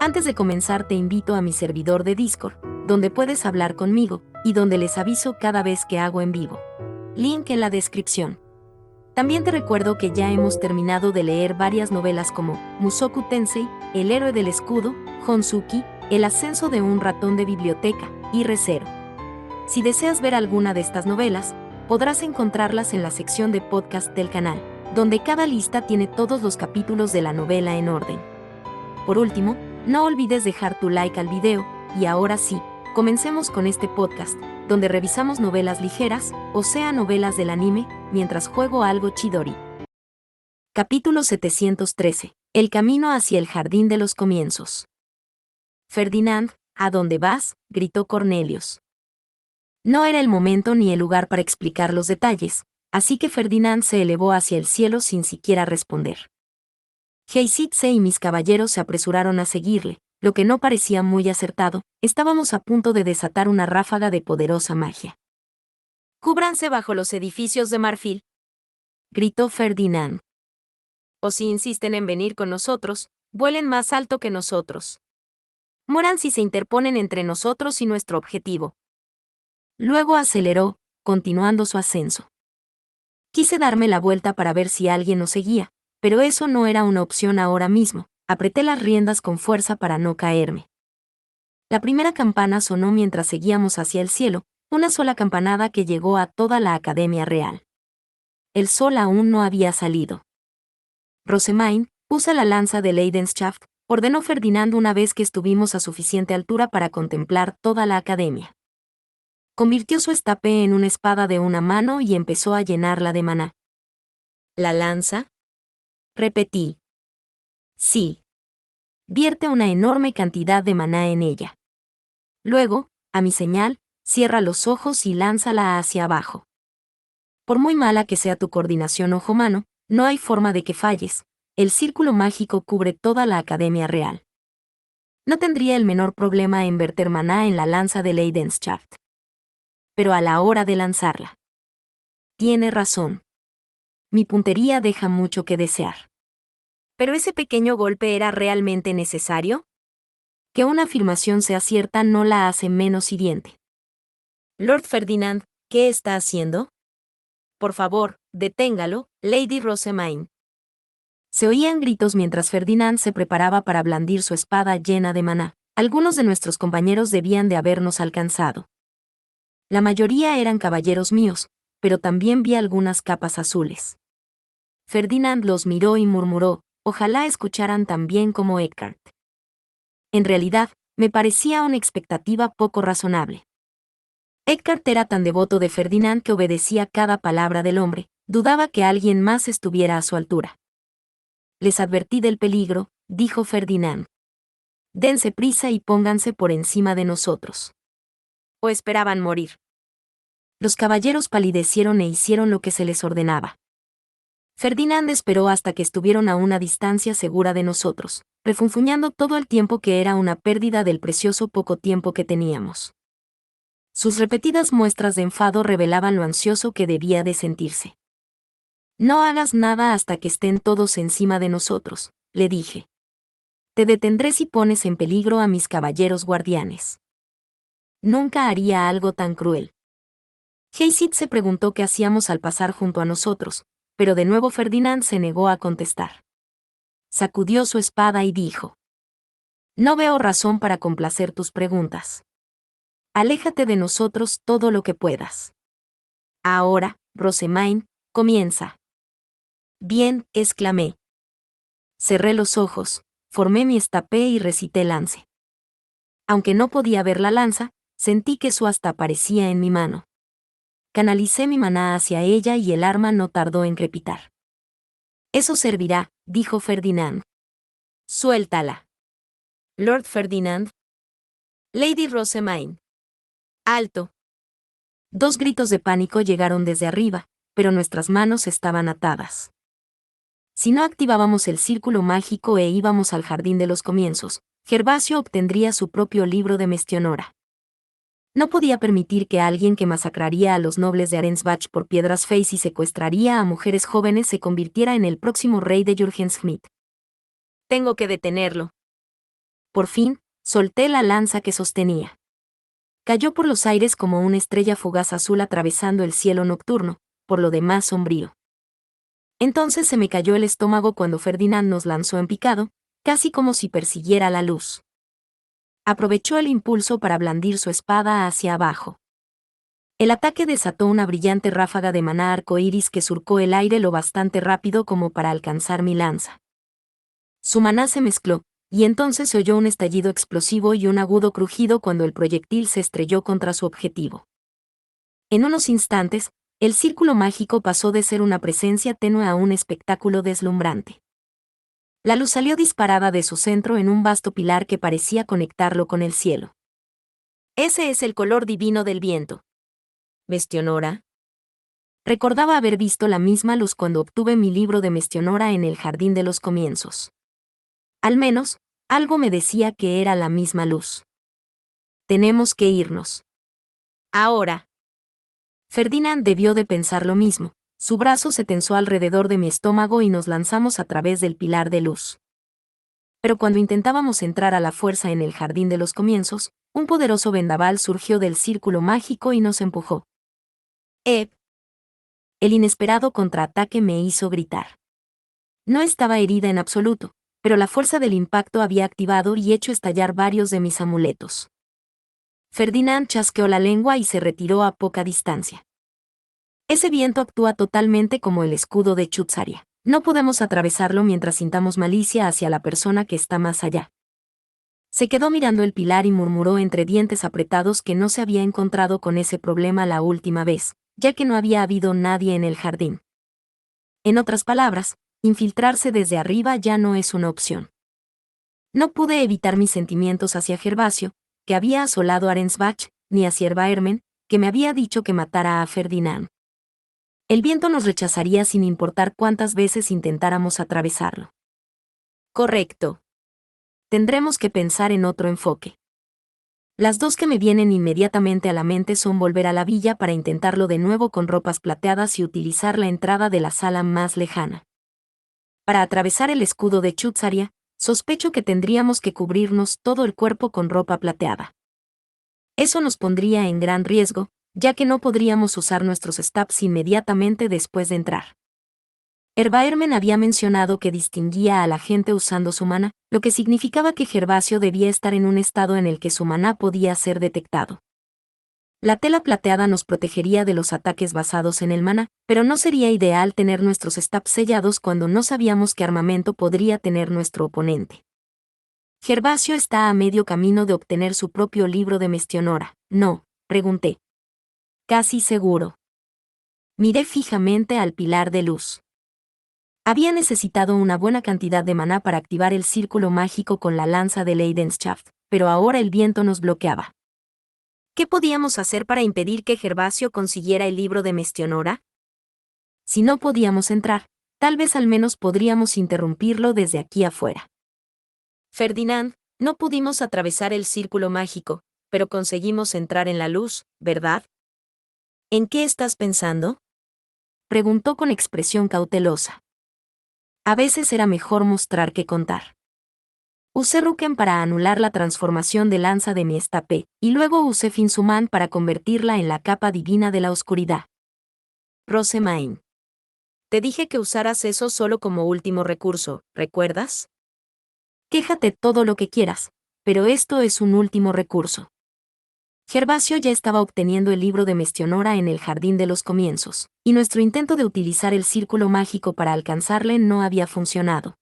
Antes de comenzar te invito a mi servidor de Discord, donde puedes hablar conmigo, y donde les aviso cada vez que hago en vivo. Link en la descripción. También te recuerdo que ya hemos terminado de leer varias novelas como Mushoku Tensei, El héroe del escudo, Honsuki, El ascenso de un ratón de biblioteca, y Re:Zero. Si deseas ver alguna de estas novelas, podrás encontrarlas en la sección de podcast del canal, donde cada lista tiene todos los capítulos de la novela en orden. Por último, no olvides dejar tu like al video, y ahora sí, comencemos con este podcast, donde revisamos novelas ligeras, o sea novelas del anime, mientras juego algo Chidori. Capítulo 713. El camino hacia el jardín de los comienzos. Ferdinand, ¿a dónde vas?, gritó Cornelius. No era el momento ni el lugar para explicar los detalles, así que Ferdinand se elevó hacia el cielo sin siquiera responder. Heisitze y mis caballeros se apresuraron a seguirle, lo que no parecía muy acertado. Estábamos a punto de desatar una ráfaga de poderosa magia. «Cúbranse bajo los edificios de marfil», gritó Ferdinand. «O si insisten en venir con nosotros, vuelen más alto que nosotros. Mueran si se interponen entre nosotros y nuestro objetivo». Luego aceleró, continuando su ascenso. Quise darme la vuelta para ver si alguien nos seguía, pero eso no era una opción ahora mismo. Apreté las riendas con fuerza para no caerme. La primera campana sonó mientras seguíamos hacia el cielo, una sola campanada que llegó a toda la Academia Real. El sol aún no había salido. «Rosemain, usa la lanza de Leidenschaft», ordenó Ferdinand una vez que estuvimos a suficiente altura para contemplar toda la academia. Convirtió su estape en una espada de una mano y empezó a llenarla de maná. «¿La lanza?», repetí. «Sí». Vierte una enorme cantidad de maná en ella. Luego, a mi señal, cierra los ojos y lánzala hacia abajo. Por muy mala que sea tu coordinación ojo-mano, no hay forma de que falles. El círculo mágico cubre toda la Academia Real. No tendría el menor problema en verter maná en la lanza de Leidenschaft. Pero a la hora de lanzarla. Tiene razón. Mi puntería deja mucho que desear. ¿Pero ese pequeño golpe era realmente necesario? Que una afirmación sea cierta no la hace menos hiriente. Lord Ferdinand, ¿qué está haciendo? Por favor, deténgalo, Lady Rosemain. Se oían gritos mientras Ferdinand se preparaba para blandir su espada llena de maná. Algunos de nuestros compañeros debían de habernos alcanzado. La mayoría eran caballeros míos, pero también vi algunas capas azules. Ferdinand los miró y murmuró, ojalá escucharan tan bien como Eckhart. En realidad, me parecía una expectativa poco razonable. Eckhart era tan devoto de Ferdinand que obedecía cada palabra del hombre, dudaba que alguien más estuviera a su altura. «Les advertí del peligro», dijo Ferdinand. «Dense prisa y pónganse por encima de nosotros». ¿O esperaban morir? Los caballeros palidecieron e hicieron lo que se les ordenaba. Ferdinand esperó hasta que estuvieron a una distancia segura de nosotros, refunfuñando todo el tiempo que era una pérdida del precioso poco tiempo que teníamos. Sus repetidas muestras de enfado revelaban lo ansioso que debía de sentirse. «No hagas nada hasta que estén todos encima de nosotros», le dije. «Te detendré si pones en peligro a mis caballeros guardianes». Nunca haría algo tan cruel. Heisit se preguntó qué hacíamos al pasar junto a nosotros, pero de nuevo Ferdinand se negó a contestar. Sacudió su espada y dijo: «No veo razón para complacer tus preguntas. Aléjate de nosotros todo lo que puedas. Ahora, Rosemain, comienza». «Bien», exclamé. Cerré los ojos, formé mi estape y recité lance. Aunque no podía ver la lanza, sentí que su asta aparecía en mi mano. Canalicé mi maná hacia ella y el arma no tardó en crepitar. «Eso servirá», dijo Ferdinand. «Suéltala». «Lord Ferdinand». «Lady Rosemain». «Alto». Dos gritos de pánico llegaron desde arriba, pero nuestras manos estaban atadas. Si no activábamos el círculo mágico e íbamos al jardín de los comienzos, Gervasio obtendría su propio libro de Mestionora. No podía permitir que alguien que masacraría a los nobles de Arensbach por piedras feas y secuestraría a mujeres jóvenes se convirtiera en el próximo rey de Jürgenschmidt. «Tengo que detenerlo». Por fin, solté la lanza que sostenía. Cayó por los aires como una estrella fugaz azul atravesando el cielo nocturno, por lo demás sombrío. Entonces se me cayó el estómago cuando Ferdinand nos lanzó en picado, casi como si persiguiera la luz. Aprovechó el impulso para blandir su espada hacia abajo. El ataque desató una brillante ráfaga de maná arcoíris que surcó el aire lo bastante rápido como para alcanzar mi lanza. Su maná se mezcló, y entonces se oyó un estallido explosivo y un agudo crujido cuando el proyectil se estrelló contra su objetivo. En unos instantes, el círculo mágico pasó de ser una presencia tenue a un espectáculo deslumbrante. La luz salió disparada de su centro en un vasto pilar que parecía conectarlo con el cielo. Ese es el color divino del viento. ¿Mestionora? Recordaba haber visto la misma luz cuando obtuve mi libro de Mestionora en el Jardín de los Comienzos. Al menos, algo me decía que era la misma luz. Tenemos que irnos. Ahora. Ferdinand debió de pensar lo mismo. Su brazo se tensó alrededor de mi estómago y nos lanzamos a través del pilar de luz. Pero cuando intentábamos entrar a la fuerza en el Jardín de los Comienzos, un poderoso vendaval surgió del círculo mágico y nos empujó. El inesperado contraataque me hizo gritar. No estaba herida en absoluto, pero la fuerza del impacto había activado y hecho estallar varios de mis amuletos. Ferdinand chasqueó la lengua y se retiró a poca distancia. Ese viento actúa totalmente como el escudo de Chutzaria. No podemos atravesarlo mientras sintamos malicia hacia la persona que está más allá. Se quedó mirando el pilar y murmuró entre dientes apretados que no se había encontrado con ese problema la última vez, ya que no había habido nadie en el jardín. En otras palabras, infiltrarse desde arriba ya no es una opción. No pude evitar mis sentimientos hacia Gervasio, que había asolado a Arensbach, ni hacia Erbaermen, que me había dicho que matara a Ferdinand. El viento nos rechazaría sin importar cuántas veces intentáramos atravesarlo. Correcto. Tendremos que pensar en otro enfoque. Las dos que me vienen inmediatamente a la mente son volver a la villa para intentarlo de nuevo con ropas plateadas y utilizar la entrada de la sala más lejana. Para atravesar el escudo de Chutzaria, sospecho que tendríamos que cubrirnos todo el cuerpo con ropa plateada. Eso nos pondría en gran riesgo, ya que no podríamos usar nuestros stabs inmediatamente después de entrar. Erbaermen había mencionado que distinguía a la gente usando su maná, lo que significaba que Gervasio debía estar en un estado en el que su maná podía ser detectado. La tela plateada nos protegería de los ataques basados en el maná, pero no sería ideal tener nuestros stabs sellados cuando no sabíamos qué armamento podría tener nuestro oponente. Gervasio está a medio camino de obtener su propio libro de Mestionora, ¿no? Pregunté. Casi seguro. Miré fijamente al pilar de luz. Había necesitado una buena cantidad de maná para activar el círculo mágico con la lanza de Leidenschaft, pero ahora el viento nos bloqueaba. ¿Qué podíamos hacer para impedir que Gervasio consiguiera el libro de Mestionora? Si no podíamos entrar, tal vez al menos podríamos interrumpirlo desde aquí afuera. Ferdinand, no pudimos atravesar el círculo mágico, pero conseguimos entrar en la luz, ¿verdad? ¿En qué estás pensando? Preguntó con expresión cautelosa. A veces era mejor mostrar que contar. Usé Ruken para anular la transformación de lanza de mi estape, y luego usé Finsuman para convertirla en la capa divina de la oscuridad. Rosemain. Te dije que usaras eso solo como último recurso, ¿recuerdas? Quéjate todo lo que quieras, pero esto es un último recurso. Gervasio ya estaba obteniendo el libro de Mestionora en el Jardín de los Comienzos, y nuestro intento de utilizar el círculo mágico para alcanzarle no había funcionado.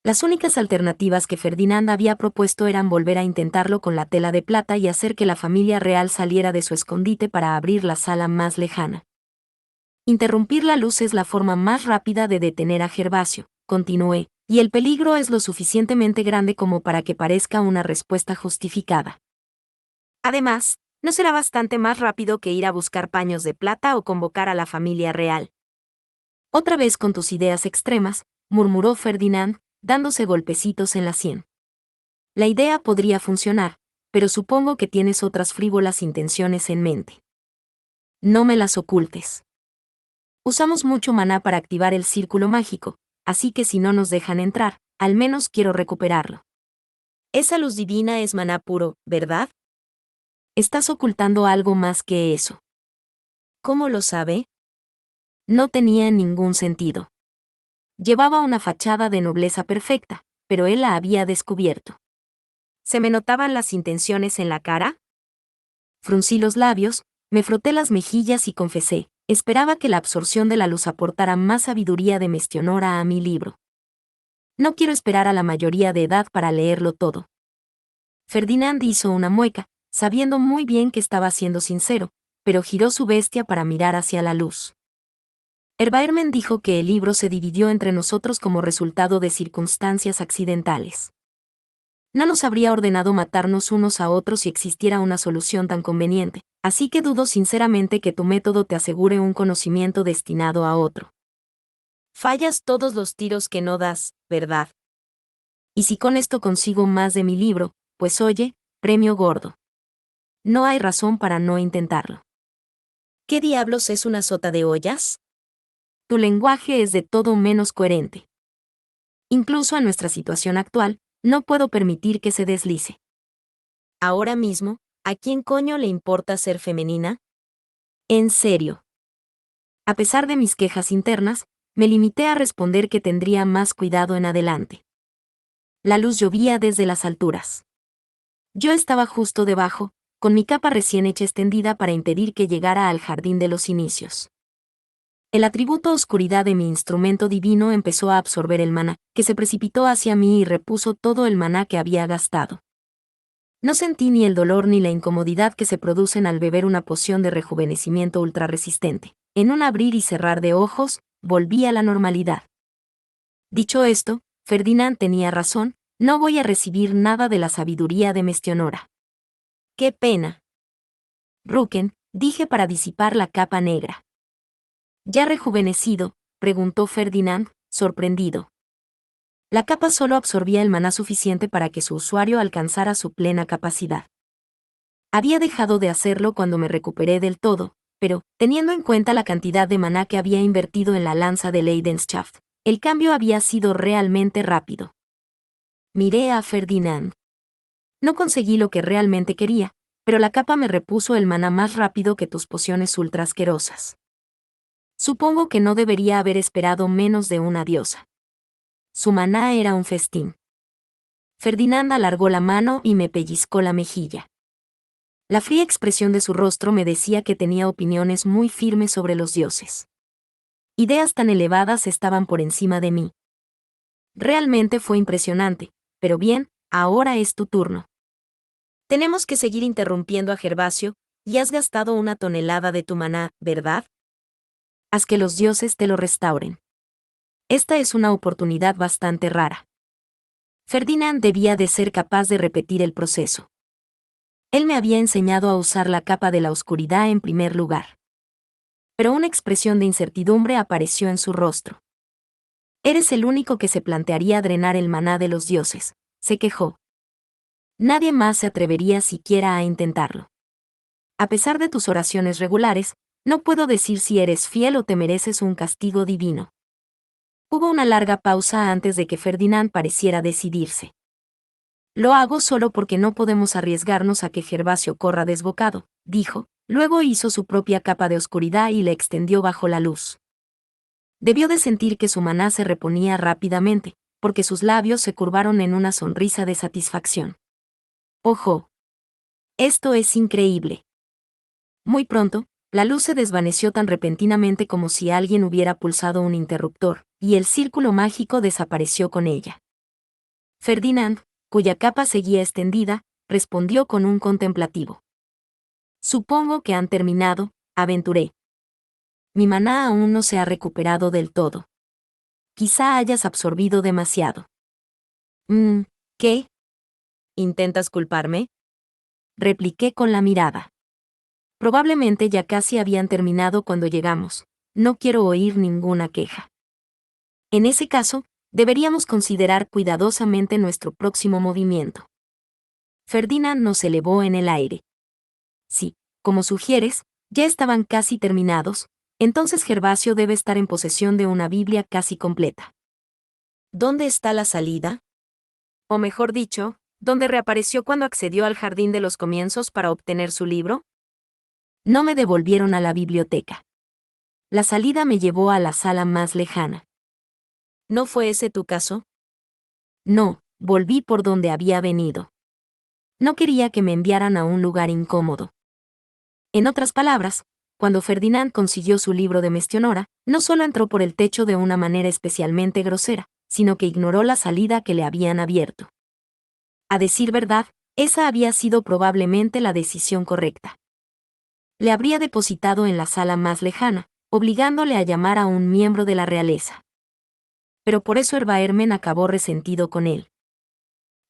Las únicas alternativas que Ferdinand había propuesto eran volver a intentarlo con la tela de plata y hacer que la familia real saliera de su escondite para abrir la sala más lejana. Interrumpir la luz es la forma más rápida de detener a Gervasio, continué, y el peligro es lo suficientemente grande como para que parezca una respuesta justificada. Además, no será bastante más rápido que ir a buscar paños de plata o convocar a la familia real. Otra vez con tus ideas extremas, murmuró Ferdinand, dándose golpecitos en la sien. La idea podría funcionar, pero supongo que tienes otras frívolas intenciones en mente. No me las ocultes. Usamos mucho maná para activar el círculo mágico, así que si no nos dejan entrar, al menos quiero recuperarlo. Esa luz divina es maná puro, ¿verdad? Estás ocultando algo más que eso. ¿Cómo lo sabe? No tenía ningún sentido. Llevaba una fachada de nobleza perfecta, pero él la había descubierto. ¿Se me notaban las intenciones en la cara? Fruncí los labios, me froté las mejillas y confesé, esperaba que la absorción de la luz aportara más sabiduría de Mestionora a mi libro. No quiero esperar a la mayoría de edad para leerlo todo. Ferdinand hizo una mueca, sabiendo muy bien que estaba siendo sincero, pero giró su bestia para mirar hacia la luz. Erbaermen dijo que el libro se dividió entre nosotros como resultado de circunstancias accidentales. No nos habría ordenado matarnos unos a otros si existiera una solución tan conveniente, así que dudo sinceramente que tu método te asegure un conocimiento destinado a otro. Fallas todos los tiros que no das, ¿verdad? Y si con esto consigo más de mi libro, pues oye, premio gordo. No hay razón para no intentarlo. ¿Qué diablos es una sota de ollas? Tu lenguaje es de todo menos coherente. Incluso en nuestra situación actual, no puedo permitir que se deslice. Ahora mismo, ¿a quién coño le importa ser femenina? En serio. A pesar de mis quejas internas, me limité a responder que tendría más cuidado en adelante. La luz llovía desde las alturas. Yo estaba justo debajo, con mi capa recién hecha extendida para impedir que llegara al jardín de los inicios. El atributo oscuridad de mi instrumento divino empezó a absorber el maná, que se precipitó hacia mí y repuso todo el maná que había gastado. No sentí ni el dolor ni la incomodidad que se producen al beber una poción de rejuvenecimiento ultrarresistente. En un abrir y cerrar de ojos, volví a la normalidad. Dicho esto, Ferdinand tenía razón, no voy a recibir nada de la sabiduría de Mestionora. ¡Qué pena! Ruken, dije para disipar la capa negra. ¿Ya rejuvenecido?, preguntó Ferdinand, sorprendido. La capa solo absorbía el maná suficiente para que su usuario alcanzara su plena capacidad. Había dejado de hacerlo cuando me recuperé del todo, pero, teniendo en cuenta la cantidad de maná que había invertido en la lanza de Leidenschaft, el cambio había sido realmente rápido. Miré a Ferdinand. No conseguí lo que realmente quería, pero la capa me repuso el maná más rápido que tus pociones ultra asquerosas. Supongo que no debería haber esperado menos de una diosa. Su maná era un festín. Ferdinand alargó la mano y me pellizcó la mejilla. La fría expresión de su rostro me decía que tenía opiniones muy firmes sobre los dioses. Ideas tan elevadas estaban por encima de mí. Realmente fue impresionante, pero bien, ahora es tu turno. Tenemos que seguir interrumpiendo a Gervasio, y has gastado 1 tonelada de tu maná, ¿verdad? Haz que los dioses te lo restauren. Esta es una oportunidad bastante rara. Ferdinand debía de ser capaz de repetir el proceso. Él me había enseñado a usar la capa de la oscuridad en primer lugar. Pero una expresión de incertidumbre apareció en su rostro. Eres el único que se plantearía drenar el maná de los dioses, se quejó. Nadie más se atrevería siquiera a intentarlo. A pesar de tus oraciones regulares, no puedo decir si eres fiel o te mereces un castigo divino. Hubo una larga pausa antes de que Ferdinand pareciera decidirse. Lo hago solo porque no podemos arriesgarnos a que Gervasio corra desbocado, dijo, luego hizo su propia capa de oscuridad y la extendió bajo la luz. Debió de sentir que su maná se reponía rápidamente, porque sus labios se curvaron en una sonrisa de satisfacción. ¡Ojo! Esto es increíble. Muy pronto, la luz se desvaneció tan repentinamente como si alguien hubiera pulsado un interruptor, y el círculo mágico desapareció con ella. Ferdinand, cuya capa seguía extendida, respondió con un contemplativo. Supongo que han terminado, aventuré. Mi maná aún no se ha recuperado del todo. Quizá hayas absorbido demasiado. ¿Qué? ¿Intentas culparme? Repliqué con la mirada. Probablemente ya casi habían terminado cuando llegamos. No quiero oír ninguna queja. En ese caso, deberíamos considerar cuidadosamente nuestro próximo movimiento. Ferdinand nos elevó en el aire. Sí, como sugieres, ya estaban casi terminados, entonces Gervasio debe estar en posesión de una Biblia casi completa. ¿Dónde está la salida? O mejor dicho, ¿Donde reapareció cuando accedió al Jardín de los Comienzos para obtener su libro? No me devolvieron a la biblioteca. La salida me llevó a la sala más lejana. ¿No fue ese tu caso? No, volví por donde había venido. No quería que me enviaran a un lugar incómodo. En otras palabras, cuando Ferdinand consiguió su libro de Mestionora, no solo entró por el techo de una manera especialmente grosera, sino que ignoró la salida que le habían abierto. A decir verdad, esa había sido probablemente la decisión correcta. Le habría depositado en la sala más lejana, obligándole a llamar a un miembro de la realeza. Pero por eso Erbaermen acabó resentido con él.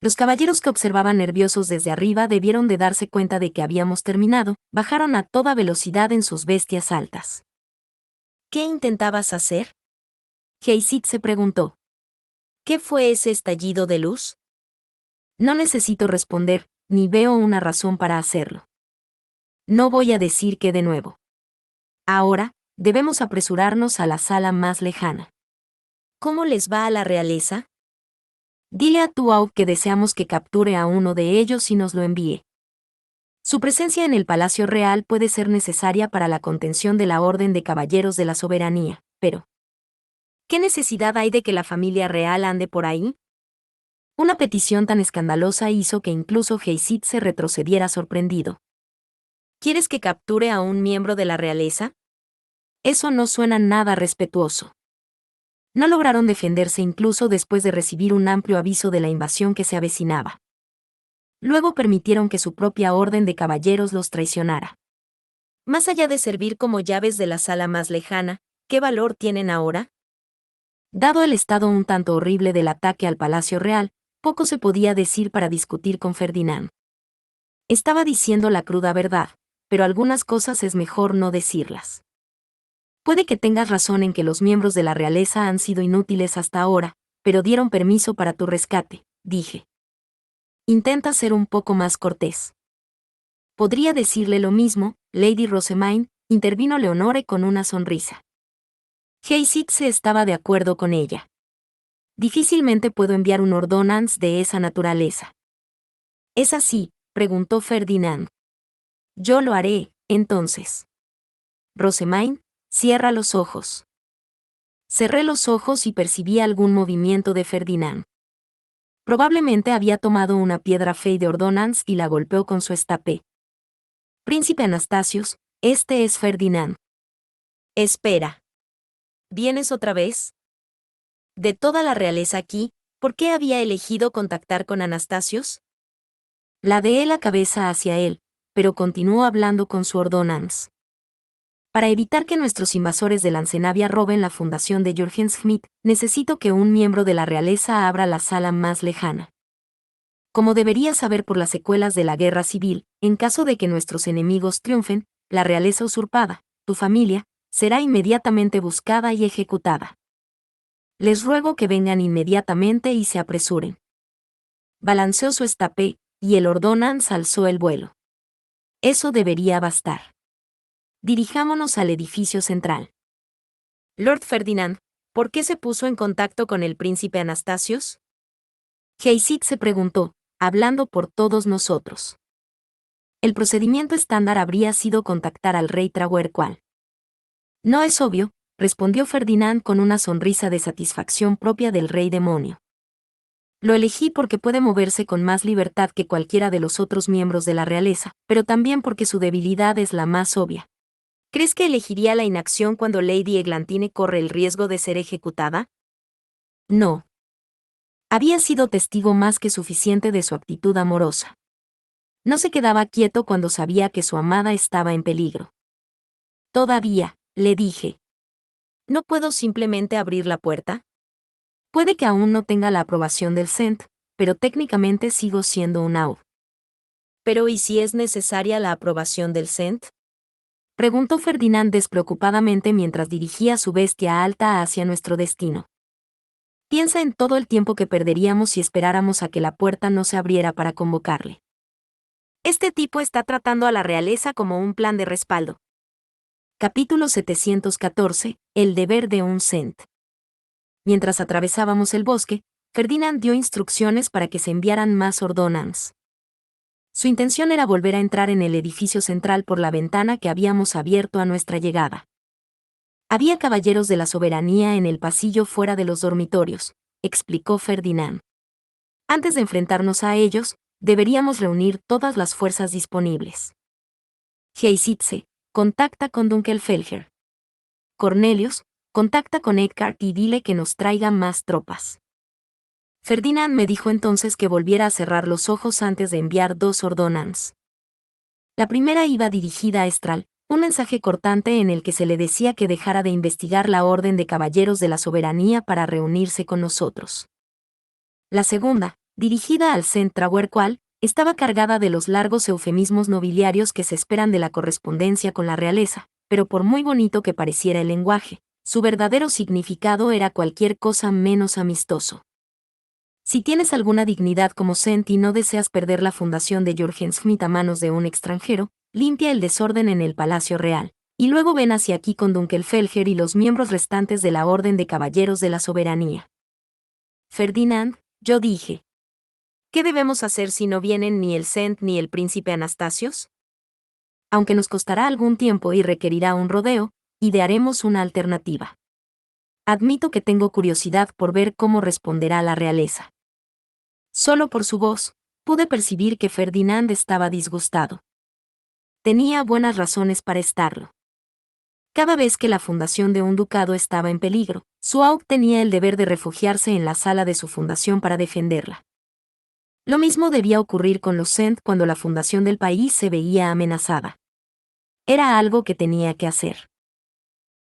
Los caballeros que observaban nerviosos desde arriba debieron de darse cuenta de que habíamos terminado, bajaron a toda velocidad en sus bestias altas. ¿Qué intentabas hacer? Haysid se preguntó. ¿Qué fue ese estallido de luz? No necesito responder, ni veo una razón para hacerlo. No voy a decir qué de nuevo. Ahora, debemos apresurarnos a la sala más lejana. ¿Cómo les va a la realeza? Dile a Tuau que deseamos que capture a uno de ellos y nos lo envíe. Su presencia en el Palacio Real puede ser necesaria para la contención de la Orden de Caballeros de la Soberanía, pero ¿qué necesidad hay de que la familia real ande por ahí? Una petición tan escandalosa hizo que incluso Haysid se retrocediera sorprendido. ¿Quieres que capture a un miembro de la realeza? Eso no suena nada respetuoso. No lograron defenderse incluso después de recibir un amplio aviso de la invasión que se avecinaba. Luego permitieron que su propia orden de caballeros los traicionara. Más allá de servir como llaves de la sala más lejana, ¿qué valor tienen ahora? Dado el estado un tanto horrible del ataque al Palacio Real, poco se podía decir para discutir con Ferdinand. Estaba diciendo la cruda verdad, pero algunas cosas es mejor no decirlas. Puede que tengas razón en que los miembros de la realeza han sido inútiles hasta ahora, pero dieron permiso para tu rescate, dije. Intenta ser un poco más cortés. Podría decirle lo mismo, Lady Rosamine, intervino Leonore con una sonrisa. Haysid se estaba de acuerdo con ella. Difícilmente puedo enviar un ordonance de esa naturaleza. ¿Es así?, preguntó Ferdinand. Yo lo haré, entonces. Rosamine, cierra los ojos. Cerré los ojos y percibí algún movimiento de Ferdinand. Probablemente había tomado una piedra fey de ordonance y la golpeó con su estapé. Príncipe Anastasius, este es Ferdinand. Espera. ¿Vienes otra vez? De toda la realeza aquí, ¿por qué había elegido contactar con Anastasius? Ladeé la cabeza hacia él, pero continuó hablando con su ordonance. Para evitar que nuestros invasores de Lancenavia roben la fundación de Jürgen Schmidt, necesito que un miembro de la realeza abra la sala más lejana. Como deberías saber por las secuelas de la guerra civil, en caso de que nuestros enemigos triunfen, la realeza usurpada, tu familia, será inmediatamente buscada y ejecutada. Les ruego que vengan inmediatamente y se apresuren. Balanceó su estapé, y el ordonance alzó el vuelo. Eso debería bastar. Dirijámonos al edificio central. Lord Ferdinand, ¿por qué se puso en contacto con el príncipe Anastasius? Haysid se preguntó, hablando por todos nosotros. El procedimiento estándar habría sido contactar al rey Trahuercual. No es obvio, respondió Ferdinand con una sonrisa de satisfacción propia del rey demonio. Lo elegí porque puede moverse con más libertad que cualquiera de los otros miembros de la realeza, pero también porque su debilidad es la más obvia. ¿Crees que elegiría la inacción cuando Lady Eglantine corre el riesgo de ser ejecutada? No. Había sido testigo más que suficiente de su actitud amorosa. No se quedaba quieto cuando sabía que su amada estaba en peligro. Todavía, le dije. ¿No puedo simplemente abrir la puerta? Puede que aún no tenga la aprobación del Sent, pero técnicamente sigo siendo un Aud. ¿Pero y si es necesaria la aprobación del Sent? Preguntó Ferdinand despreocupadamente mientras dirigía su bestia alta hacia nuestro destino. Piensa en todo el tiempo que perderíamos si esperáramos a que la puerta no se abriera para convocarle. Este tipo está tratando a la realeza como un plan de respaldo. Capítulo 714, El deber de un Sent. Mientras atravesábamos el bosque, Ferdinand dio instrucciones para que se enviaran más ordonnances. Su intención era volver a entrar en el edificio central por la ventana que habíamos abierto a nuestra llegada. Había caballeros de la soberanía en el pasillo fuera de los dormitorios, explicó Ferdinand. Antes de enfrentarnos a ellos, deberíamos reunir todas las fuerzas disponibles. Heisitze, contacta con Dunkelfelger. Cornelius, contacta con Eckhart y dile que nos traiga más tropas. Ferdinand me dijo entonces que volviera a cerrar los ojos antes de enviar 2 ordonnances. La primera iba dirigida a Estral, un mensaje cortante en el que se le decía que dejara de investigar la Orden de Caballeros de la Soberanía para reunirse con nosotros. La segunda, dirigida al Centrahuercual, estaba cargada de los largos eufemismos nobiliarios que se esperan de la correspondencia con la realeza, pero por muy bonito que pareciera el lenguaje, su verdadero significado era cualquier cosa menos amistoso. Si tienes alguna dignidad como Cent y no deseas perder la fundación de Jürgen Schmidt a manos de un extranjero, limpia el desorden en el Palacio Real, y luego ven hacia aquí con Dunkelfelger y los miembros restantes de la Orden de Caballeros de la Soberanía. Ferdinand, yo dije. ¿Qué debemos hacer si no vienen ni el Cent ni el príncipe Anastasios? Aunque nos costará algún tiempo y requerirá un rodeo, idearemos una alternativa. Admito que tengo curiosidad por ver cómo responderá la realeza. Solo por su voz, pude percibir que Ferdinand estaba disgustado. Tenía buenas razones para estarlo. Cada vez que la fundación de un ducado estaba en peligro, Suauk tenía el deber de refugiarse en la sala de su fundación para defenderla. Lo mismo debía ocurrir con los Cent cuando la fundación del país se veía amenazada. Era algo que tenía que hacer.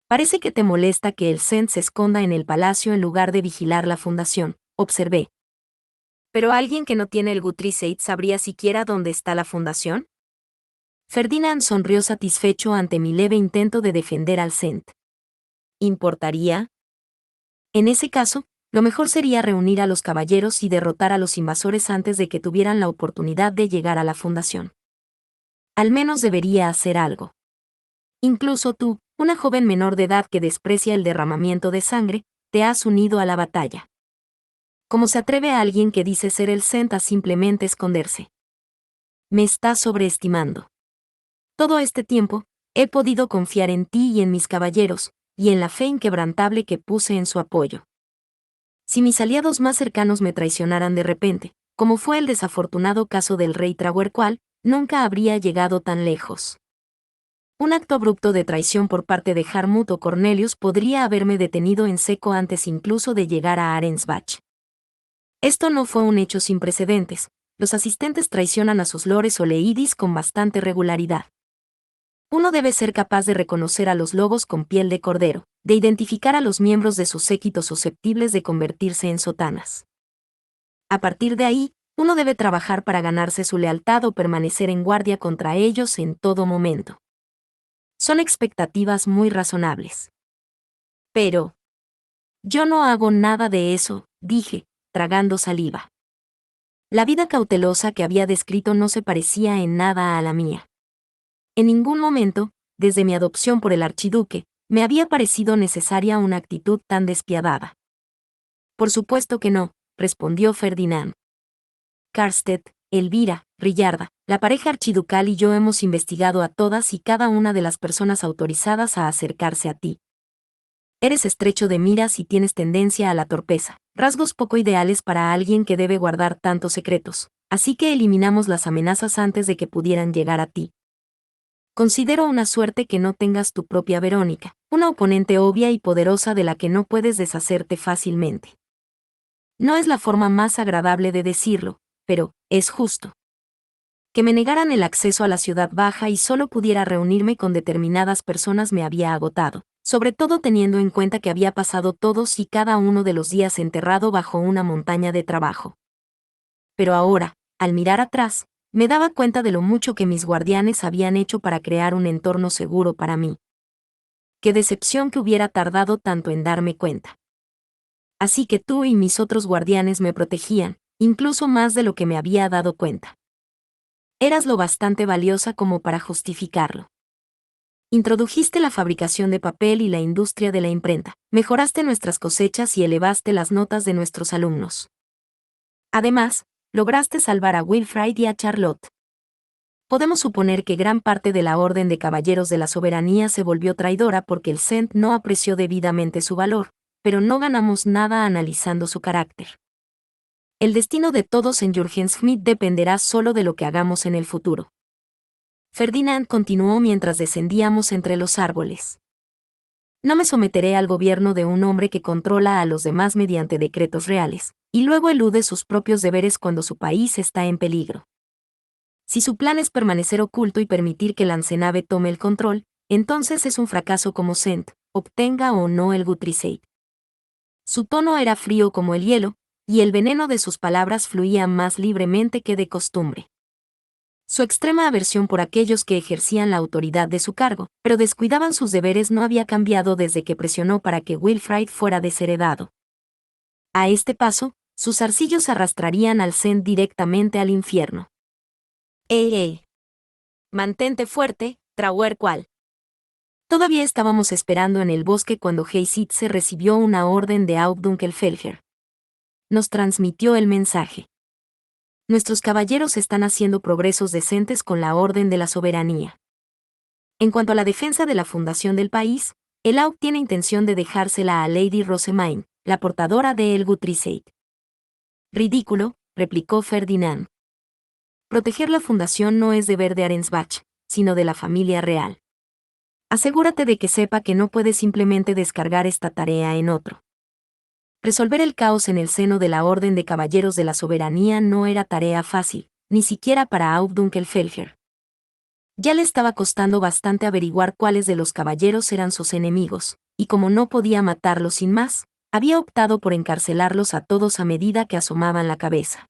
Parece que te molesta que el Cent se esconda en el palacio en lugar de vigilar la fundación, observé. ¿Pero alguien que no tiene el Guthrie sabría siquiera dónde está la fundación? Ferdinand sonrió satisfecho ante mi leve intento de defender al Cent. ¿Importaría? En ese caso, lo mejor sería reunir a los caballeros y derrotar a los invasores antes de que tuvieran la oportunidad de llegar a la fundación. Al menos debería hacer algo. Incluso tú, una joven menor de edad que desprecia el derramamiento de sangre, te has unido a la batalla. ¿Cómo se atreve a alguien que dice ser el Cent a simplemente esconderse? Me estás sobreestimando. Todo este tiempo, he podido confiar en ti y en mis caballeros, y en la fe inquebrantable que puse en su apoyo. Si mis aliados más cercanos me traicionaran de repente, como fue el desafortunado caso del rey Trahuercual, nunca habría llegado tan lejos. Un acto abrupto de traición por parte de Harmut o Cornelius podría haberme detenido en seco antes incluso de llegar a Arensbach. Esto no fue un hecho sin precedentes. Los asistentes traicionan a sus lores o leidis con bastante regularidad. Uno debe ser capaz de reconocer a los lobos con piel de cordero, de identificar a los miembros de su séquito susceptibles de convertirse en sotanas. A partir de ahí, uno debe trabajar para ganarse su lealtad o permanecer en guardia contra ellos en todo momento. Son expectativas muy razonables. Pero yo no hago nada de eso, dije, tragando saliva. La vida cautelosa que había descrito no se parecía en nada a la mía. En ningún momento, desde mi adopción por el archiduque, me había parecido necesaria una actitud tan despiadada. Por supuesto que no, respondió Ferdinand. Karstedt, Elvira, Rillarda, la pareja archiducal y yo hemos investigado a todas y cada una de las personas autorizadas a acercarse a ti. Eres estrecho de miras y tienes tendencia a la torpeza, rasgos poco ideales para alguien que debe guardar tantos secretos, así que eliminamos las amenazas antes de que pudieran llegar a ti. Considero una suerte que no tengas tu propia Verónica, una oponente obvia y poderosa de la que no puedes deshacerte fácilmente. No es la forma más agradable de decirlo, pero es justo. Que me negaran el acceso a la ciudad baja y solo pudiera reunirme con determinadas personas me había agotado, sobre todo teniendo en cuenta que había pasado todos y cada uno de los días enterrado bajo una montaña de trabajo. Pero ahora, al mirar atrás, me daba cuenta de lo mucho que mis guardianes habían hecho para crear un entorno seguro para mí. Qué decepción que hubiera tardado tanto en darme cuenta. Así que tú y mis otros guardianes me protegían, incluso más de lo que me había dado cuenta. Eras lo bastante valiosa como para justificarlo. Introdujiste la fabricación de papel y la industria de la imprenta, mejoraste nuestras cosechas y elevaste las notas de nuestros alumnos. Además, lograste salvar a Wilfrid y a Charlotte. Podemos suponer que gran parte de la Orden de Caballeros de la Soberanía se volvió traidora porque el Sent no apreció debidamente su valor, pero no ganamos nada analizando su carácter. El destino de todos en Jürgens-Schmidt dependerá solo de lo que hagamos en el futuro. Ferdinand continuó mientras descendíamos entre los árboles. No me someteré al gobierno de un hombre que controla a los demás mediante decretos reales, y luego elude sus propios deberes cuando su país está en peligro. Si su plan es permanecer oculto y permitir que Lanzenave tome el control, entonces es un fracaso como Sent, obtenga o no el Guthriesaid. Su tono era frío como el hielo, y el veneno de sus palabras fluía más libremente que de costumbre. Su extrema aversión por aquellos que ejercían la autoridad de su cargo, pero descuidaban sus deberes no había cambiado desde que presionó para que Wilfrid fuera desheredado. A este paso, sus zarcillos arrastrarían al Sent directamente al infierno. ¡Ey! Mantente fuerte, Trauer cual. Todavía estábamos esperando en el bosque cuando Heysitze recibió una orden de Aubdunkelfelger. Nos transmitió el mensaje. Nuestros caballeros están haciendo progresos decentes con la Orden de la Soberanía. En cuanto a la defensa de la fundación del país, el Aub tiene intención de dejársela a Lady Rosemain, la portadora de El Guthriesaid. Ridículo, replicó Ferdinand. Proteger la fundación no es deber de Arensbach, sino de la familia real. Asegúrate de que sepa que no puede simplemente descargar esta tarea en otro. Resolver el caos en el seno de la Orden de Caballeros de la Soberanía no era tarea fácil, ni siquiera para Aubdunkelfelger. Ya le estaba costando bastante averiguar cuáles de los caballeros eran sus enemigos, y como no podía matarlos sin más, había optado por encarcelarlos a todos a medida que asomaban la cabeza.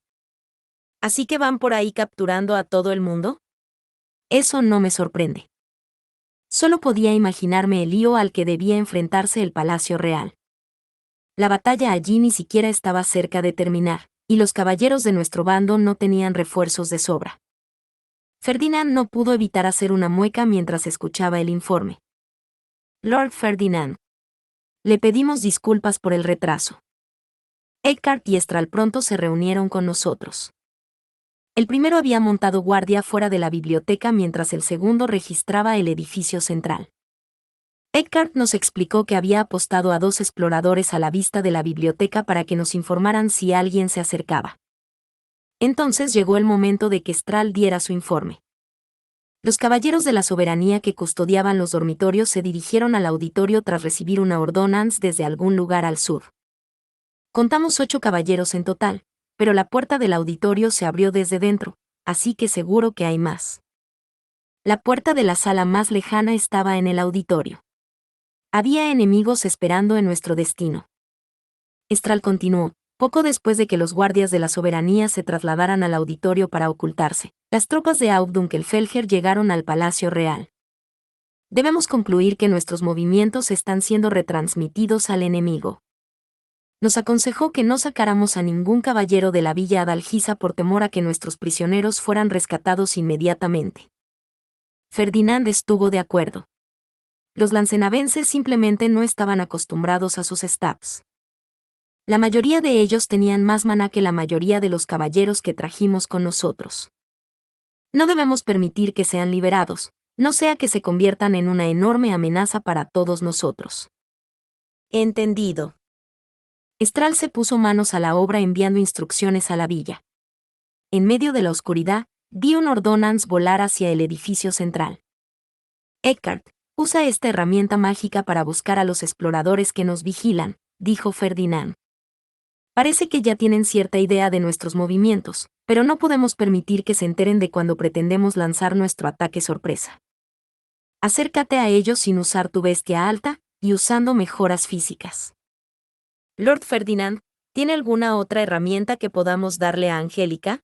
¿Así que van por ahí capturando a todo el mundo? Eso no me sorprende. Solo podía imaginarme el lío al que debía enfrentarse el Palacio Real. La batalla allí ni siquiera estaba cerca de terminar, y los caballeros de nuestro bando no tenían refuerzos de sobra. Ferdinand no pudo evitar hacer una mueca mientras escuchaba el informe. Lord Ferdinand. Le pedimos disculpas por el retraso. Eckhart y Estral pronto se reunieron con nosotros. El primero había montado guardia fuera de la biblioteca mientras el segundo registraba el edificio central. Eckhart nos explicó que había apostado a 2 exploradores a la vista de la biblioteca para que nos informaran si alguien se acercaba. Entonces llegó el momento de que Estral diera su informe. Los caballeros de la soberanía que custodiaban los dormitorios se dirigieron al auditorio tras recibir una ordonnance desde algún lugar al sur. Contamos 8 caballeros en total, pero la puerta del auditorio se abrió desde dentro, así que seguro que hay más. La puerta de la sala más lejana estaba en el auditorio. Había enemigos esperando en nuestro destino. Estral continuó, poco después de que los guardias de la soberanía se trasladaran al auditorio para ocultarse, las tropas de Aubdunkelfelger llegaron al Palacio Real. Debemos concluir que nuestros movimientos están siendo retransmitidos al enemigo. Nos aconsejó que no sacáramos a ningún caballero de la villa Adalgisa por temor a que nuestros prisioneros fueran rescatados inmediatamente. Ferdinand estuvo de acuerdo. Los lancenavenses simplemente no estaban acostumbrados a sus stabs. La mayoría de ellos tenían más maná que la mayoría de los caballeros que trajimos con nosotros. No debemos permitir que sean liberados, no sea que se conviertan en una enorme amenaza para todos nosotros. Entendido. Estral se puso manos a la obra enviando instrucciones a la villa. En medio de la oscuridad, vi un ordonnance volar hacia el edificio central. Eckhart, usa esta herramienta mágica para buscar a los exploradores que nos vigilan, dijo Ferdinand. Parece que ya tienen cierta idea de nuestros movimientos, pero no podemos permitir que se enteren de cuando pretendemos lanzar nuestro ataque sorpresa. Acércate a ellos sin usar tu bestia alta, y usando mejoras físicas. Lord Ferdinand, ¿tiene alguna otra herramienta que podamos darle a Angélica?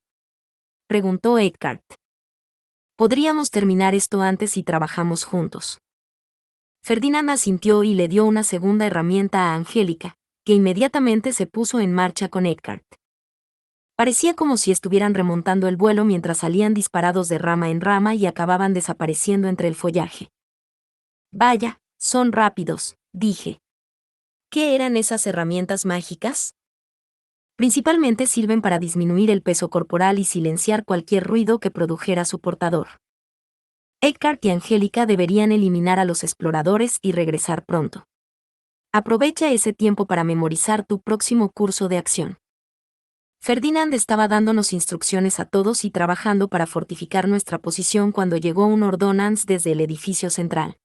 Preguntó Eckhart. Podríamos terminar esto antes si trabajamos juntos. Ferdinand asintió y le dio una segunda herramienta a Angélica, que inmediatamente se puso en marcha con Eckhart. Parecía como si estuvieran remontando el vuelo mientras salían disparados de rama en rama y acababan desapareciendo entre el follaje. Vaya, son rápidos, dije. ¿Qué eran esas herramientas mágicas? Principalmente sirven para disminuir el peso corporal y silenciar cualquier ruido que produjera su portador. Eckhart y Angélica deberían eliminar a los exploradores y regresar pronto. Aprovecha ese tiempo para memorizar tu próximo curso de acción. Ferdinand estaba dándonos instrucciones a todos y trabajando para fortificar nuestra posición cuando llegó un ordonnance desde el edificio central.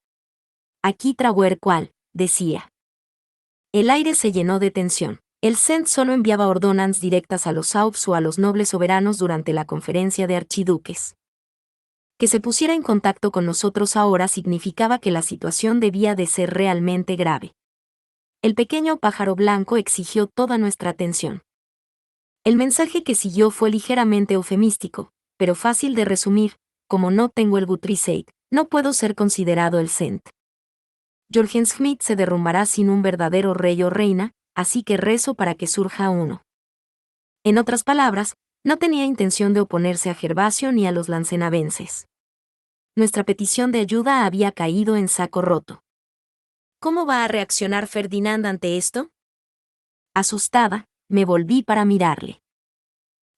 Aquí Trawer cual, decía. El aire se llenó de tensión. El CENT solo enviaba ordonnances directas a los AUPS o a los nobles soberanos durante la conferencia de archiduques. Que se pusiera en contacto con nosotros ahora significaba que la situación debía de ser realmente grave. El pequeño pájaro blanco exigió toda nuestra atención. El mensaje que siguió fue ligeramente eufemístico, pero fácil de resumir: como no tengo el Guthriesaid, no puedo ser considerado el CENT. Jorgenschmidt se derrumbará sin un verdadero rey o reina, así que rezo para que surja uno. En otras palabras, no tenía intención de oponerse a Gervasio ni a los lancenavenses. Nuestra petición de ayuda había caído en saco roto. ¿Cómo va a reaccionar Ferdinand ante esto? Asustada, me volví para mirarle.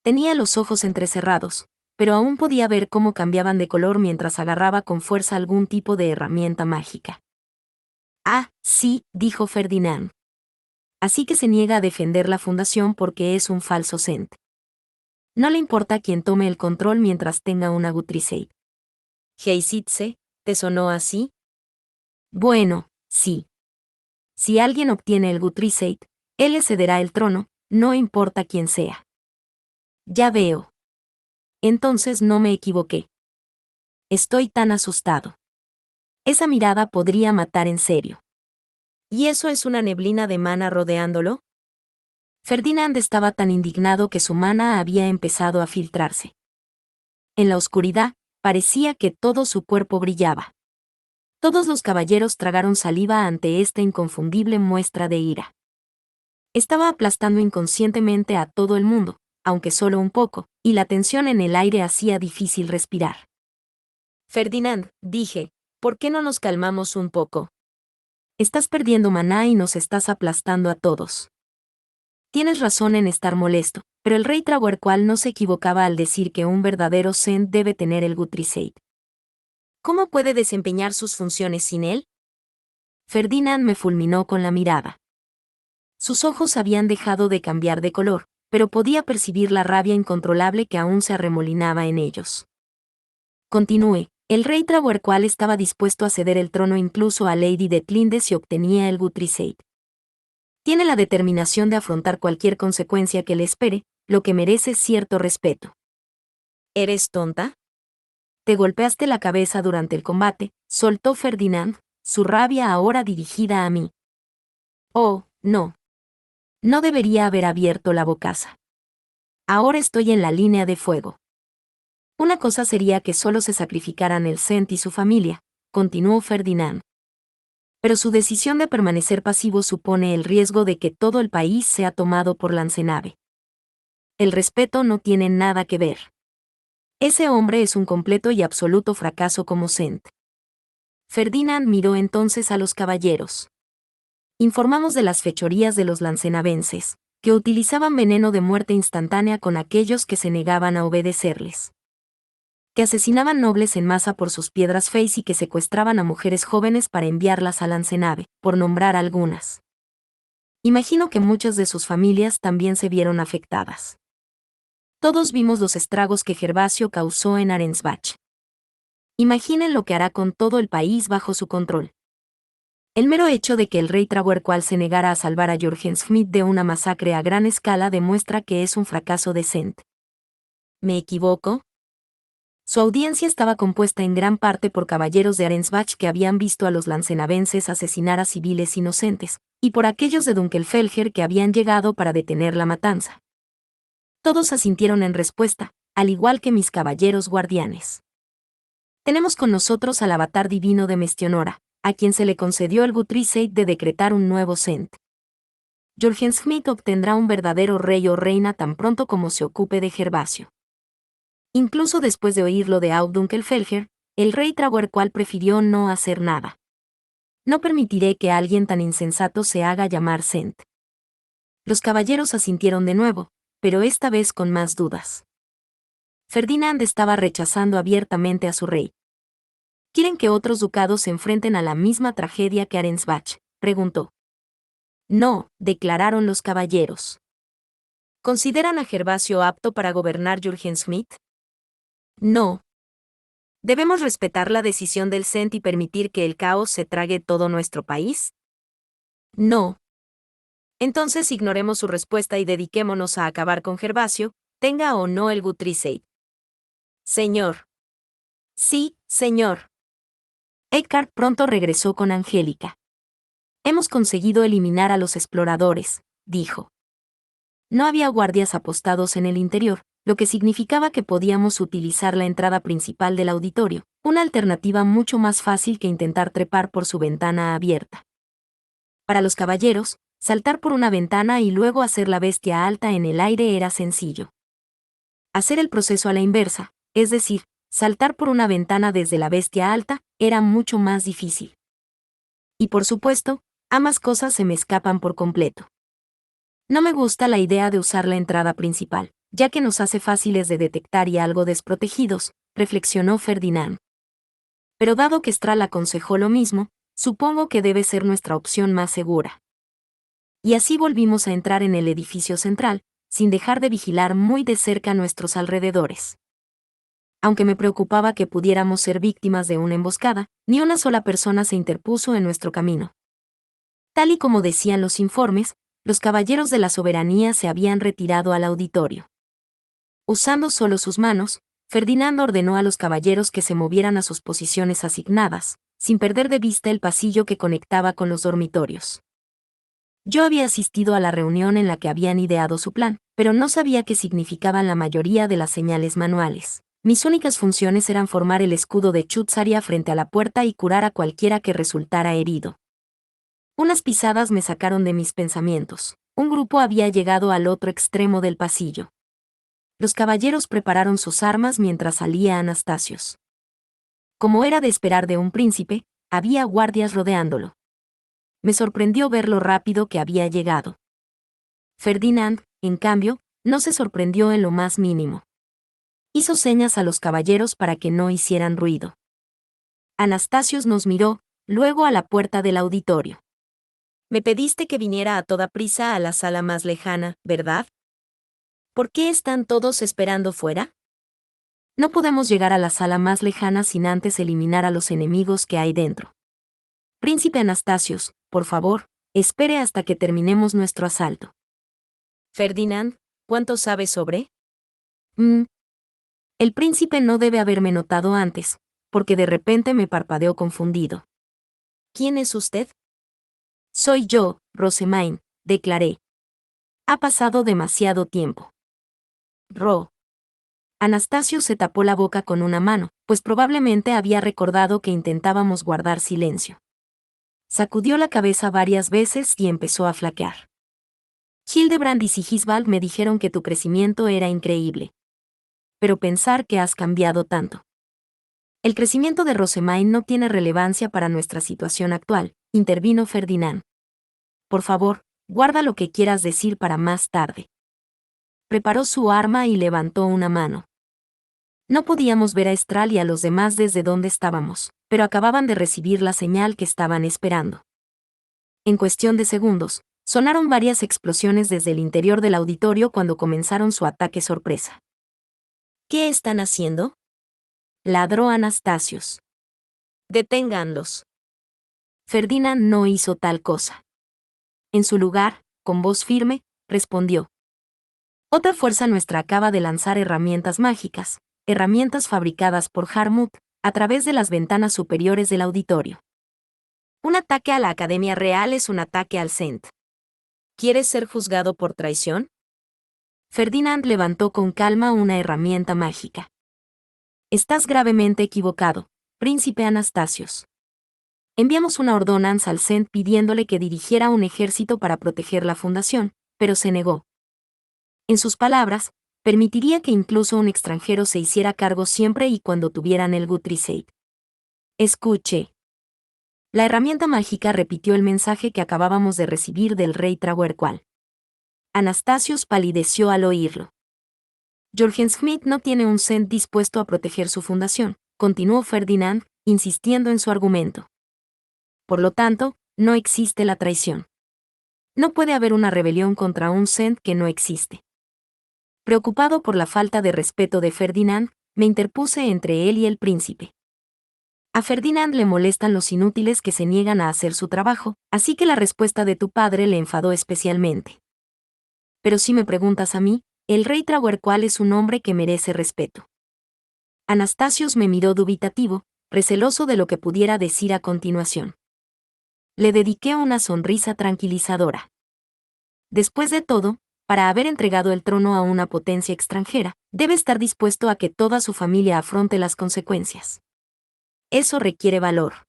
Tenía los ojos entrecerrados, pero aún podía ver cómo cambiaban de color mientras agarraba con fuerza algún tipo de herramienta mágica. Ah, sí, dijo Ferdinand. Así que se niega a defender la fundación porque es un falso CENT. No le importa quién tome el control mientras tenga una Guthriesaid. Heisitze, ¿te sonó así? Bueno, sí. Si alguien obtiene el Guthriesaid, él le cederá el trono, no importa quién sea. Ya veo. Entonces no me equivoqué. Estoy tan asustado. Esa mirada podría matar en serio. ¿Y eso es una neblina de mana rodeándolo? Ferdinand estaba tan indignado que su mana había empezado a filtrarse. En la oscuridad, parecía que todo su cuerpo brillaba. Todos los caballeros tragaron saliva ante esta inconfundible muestra de ira. Estaba aplastando inconscientemente a todo el mundo, aunque solo un poco, y la tensión en el aire hacía difícil respirar. Ferdinand, dije, ¿por qué no nos calmamos un poco? Estás perdiendo maná y nos estás aplastando a todos. Tienes razón en estar molesto, pero el rey Trawerqual no se equivocaba al decir que un verdadero Cent debe tener el Guthriesaid. ¿Cómo puede desempeñar sus funciones sin él? Ferdinand me fulminó con la mirada. Sus ojos habían dejado de cambiar de color, pero podía percibir la rabia incontrolable que aún se arremolinaba en ellos. Continúe, el rey Trawerqual estaba dispuesto a ceder el trono incluso a Lady Detlinde si obtenía el Guthriesaid. Tiene la determinación de afrontar cualquier consecuencia que le espere, lo que merece cierto respeto. ¿Eres tonta? Te golpeaste la cabeza durante el combate, soltó Ferdinand, su rabia ahora dirigida a mí. Oh, no. No debería haber abierto la bocaza. Ahora estoy en la línea de fuego. Una cosa sería que solo se sacrificaran el Cent y su familia, continuó Ferdinand. Pero su decisión de permanecer pasivo supone el riesgo de que todo el país sea tomado por Lancenave. El respeto no tiene nada que ver. Ese hombre es un completo y absoluto fracaso como Cent. Ferdinand miró entonces a los caballeros. Informamos de las fechorías de los lancenavenses, que utilizaban veneno de muerte instantánea con aquellos que se negaban a obedecerles. Que asesinaban nobles en masa por sus piedras feis y que secuestraban a mujeres jóvenes para enviarlas a Lancenave, por nombrar algunas. Imagino que muchas de sus familias también se vieron afectadas. Todos vimos los estragos que Gervasio causó en Arensbach. Imaginen lo que hará con todo el país bajo su control. El mero hecho de que el rey Trawerqual se negara a salvar a Jorgenschmidt de una masacre a gran escala demuestra que es un fracaso de Cent. ¿Me equivoco? Su audiencia estaba compuesta en gran parte por caballeros de Arensbach que habían visto a los lancenavenses asesinar a civiles inocentes, y por aquellos de Dunkelfelger que habían llegado para detener la matanza. Todos asintieron en respuesta, al igual que mis caballeros guardianes. Tenemos con nosotros al avatar divino de Mestionora, a quien se le concedió el Guthriesaid de decretar un nuevo Cent. Jorgenschmidt obtendrá un verdadero rey o reina tan pronto como se ocupe de Gervasio. Incluso después de oír lo de Dunkelfelger, el rey Trawerqual prefirió no hacer nada. No permitiré que alguien tan insensato se haga llamar Cent. Los caballeros asintieron de nuevo, pero esta vez con más dudas. Ferdinand estaba rechazando abiertamente a su rey. ¿Quieren que otros ducados se enfrenten a la misma tragedia que Arensbach?, preguntó. No, declararon los caballeros. ¿Consideran a Gervasio apto para gobernar Jürgen Schmidt? No. ¿Debemos respetar la decisión del Sent y permitir que el caos se trague todo nuestro país? No. Entonces ignoremos su respuesta y dediquémonos a acabar con Gervasio, tenga o no el Guthrieseid. Señor. Sí, señor. Eckhart pronto regresó con Angélica. Hemos conseguido eliminar a los exploradores, dijo. No había guardias apostados en el interior, lo que significaba que podíamos utilizar la entrada principal del auditorio, una alternativa mucho más fácil que intentar trepar por su ventana abierta. Para los caballeros, saltar por una ventana y luego hacer la bestia alta en el aire era sencillo. Hacer el proceso a la inversa, es decir, saltar por una ventana desde la bestia alta, era mucho más difícil. Y por supuesto, ambas cosas se me escapan por completo. No me gusta la idea de usar la entrada principal, ya que nos hace fáciles de detectar y algo desprotegidos, reflexionó Ferdinand. Pero dado que Strál aconsejó lo mismo, supongo que debe ser nuestra opción más segura. Y así volvimos a entrar en el edificio central, sin dejar de vigilar muy de cerca nuestros alrededores. Aunque me preocupaba que pudiéramos ser víctimas de una emboscada, ni una sola persona se interpuso en nuestro camino. Tal y como decían los informes, los caballeros de la soberanía se habían retirado al auditorio. Usando solo sus manos, Ferdinand ordenó a los caballeros que se movieran a sus posiciones asignadas, sin perder de vista el pasillo que conectaba con los dormitorios. Yo había asistido a la reunión en la que habían ideado su plan, pero no sabía qué significaban la mayoría de las señales manuales. Mis únicas funciones eran formar el escudo de Chutzaria frente a la puerta y curar a cualquiera que resultara herido. Unas pisadas me sacaron de mis pensamientos. Un grupo había llegado al otro extremo del pasillo. Los caballeros prepararon sus armas mientras salía Anastasios. Como era de esperar de un príncipe, había guardias rodeándolo. Me sorprendió ver lo rápido que había llegado. Ferdinand, en cambio, no se sorprendió en lo más mínimo. Hizo señas a los caballeros para que no hicieran ruido. Anastasios nos miró, luego a la puerta del auditorio. Me pediste que viniera a toda prisa a la sala más lejana, ¿verdad? ¿Por qué están todos esperando fuera? No podemos llegar a la sala más lejana sin antes eliminar a los enemigos que hay dentro. Príncipe Anastasios, por favor, espere hasta que terminemos nuestro asalto. Ferdinand, ¿cuánto sabes sobre? El príncipe no debe haberme notado antes, porque de repente me parpadeó confundido. ¿Quién es usted? Soy yo, Rosemain, declaré. Ha pasado demasiado tiempo. Anastasio se tapó la boca con una mano, pues probablemente había recordado que intentábamos guardar silencio. Sacudió la cabeza varias veces y empezó a flaquear. Hildebrand y Sigisbald me dijeron que tu crecimiento era increíble. Pero pensar que has cambiado tanto. El crecimiento de Rosemain no tiene relevancia para nuestra situación actual, intervino Ferdinand. Por favor, guarda lo que quieras decir para más tarde. Preparó su arma y levantó una mano. No podíamos ver a Strál y a los demás desde donde estábamos, pero acababan de recibir la señal que estaban esperando. En cuestión de segundos, sonaron varias explosiones desde el interior del auditorio cuando comenzaron su ataque sorpresa. ¿Qué están haciendo? Ladró Anastasios. Deténganlos. Ferdinand no hizo tal cosa. En su lugar, con voz firme, respondió. Otra fuerza nuestra acaba de lanzar herramientas mágicas, herramientas fabricadas por Harmut, a través de las ventanas superiores del auditorio. Un ataque a la Academia Real es un ataque al Sent. ¿Quieres ser juzgado por traición? Ferdinand levantó con calma una herramienta mágica. Estás gravemente equivocado, príncipe Anastasios. Enviamos una ordonanza al Sent pidiéndole que dirigiera un ejército para proteger la fundación, pero se negó. En sus palabras, permitiría que incluso un extranjero se hiciera cargo siempre y cuando tuvieran el Guthrieseid. Escuche. La herramienta mágica repitió el mensaje que acabábamos de recibir del rey Trahuercual. Anastasius palideció al oírlo. Jürgen Schmidt no tiene un cent dispuesto a proteger su fundación, continuó Ferdinand, insistiendo en su argumento. Por lo tanto, no existe la traición. No puede haber una rebelión contra un cent que no existe. Preocupado por la falta de respeto de Ferdinand, me interpuse entre él y el príncipe. A Ferdinand le molestan los inútiles que se niegan a hacer su trabajo, así que la respuesta de tu padre le enfadó especialmente. Pero si me preguntas a mí, el rey Trahuercual es un hombre que merece respeto. Anastasius me miró dubitativo, receloso de lo que pudiera decir a continuación. Le dediqué una sonrisa tranquilizadora. Después de todo, para haber entregado el trono a una potencia extranjera, debe estar dispuesto a que toda su familia afronte las consecuencias. Eso requiere valor.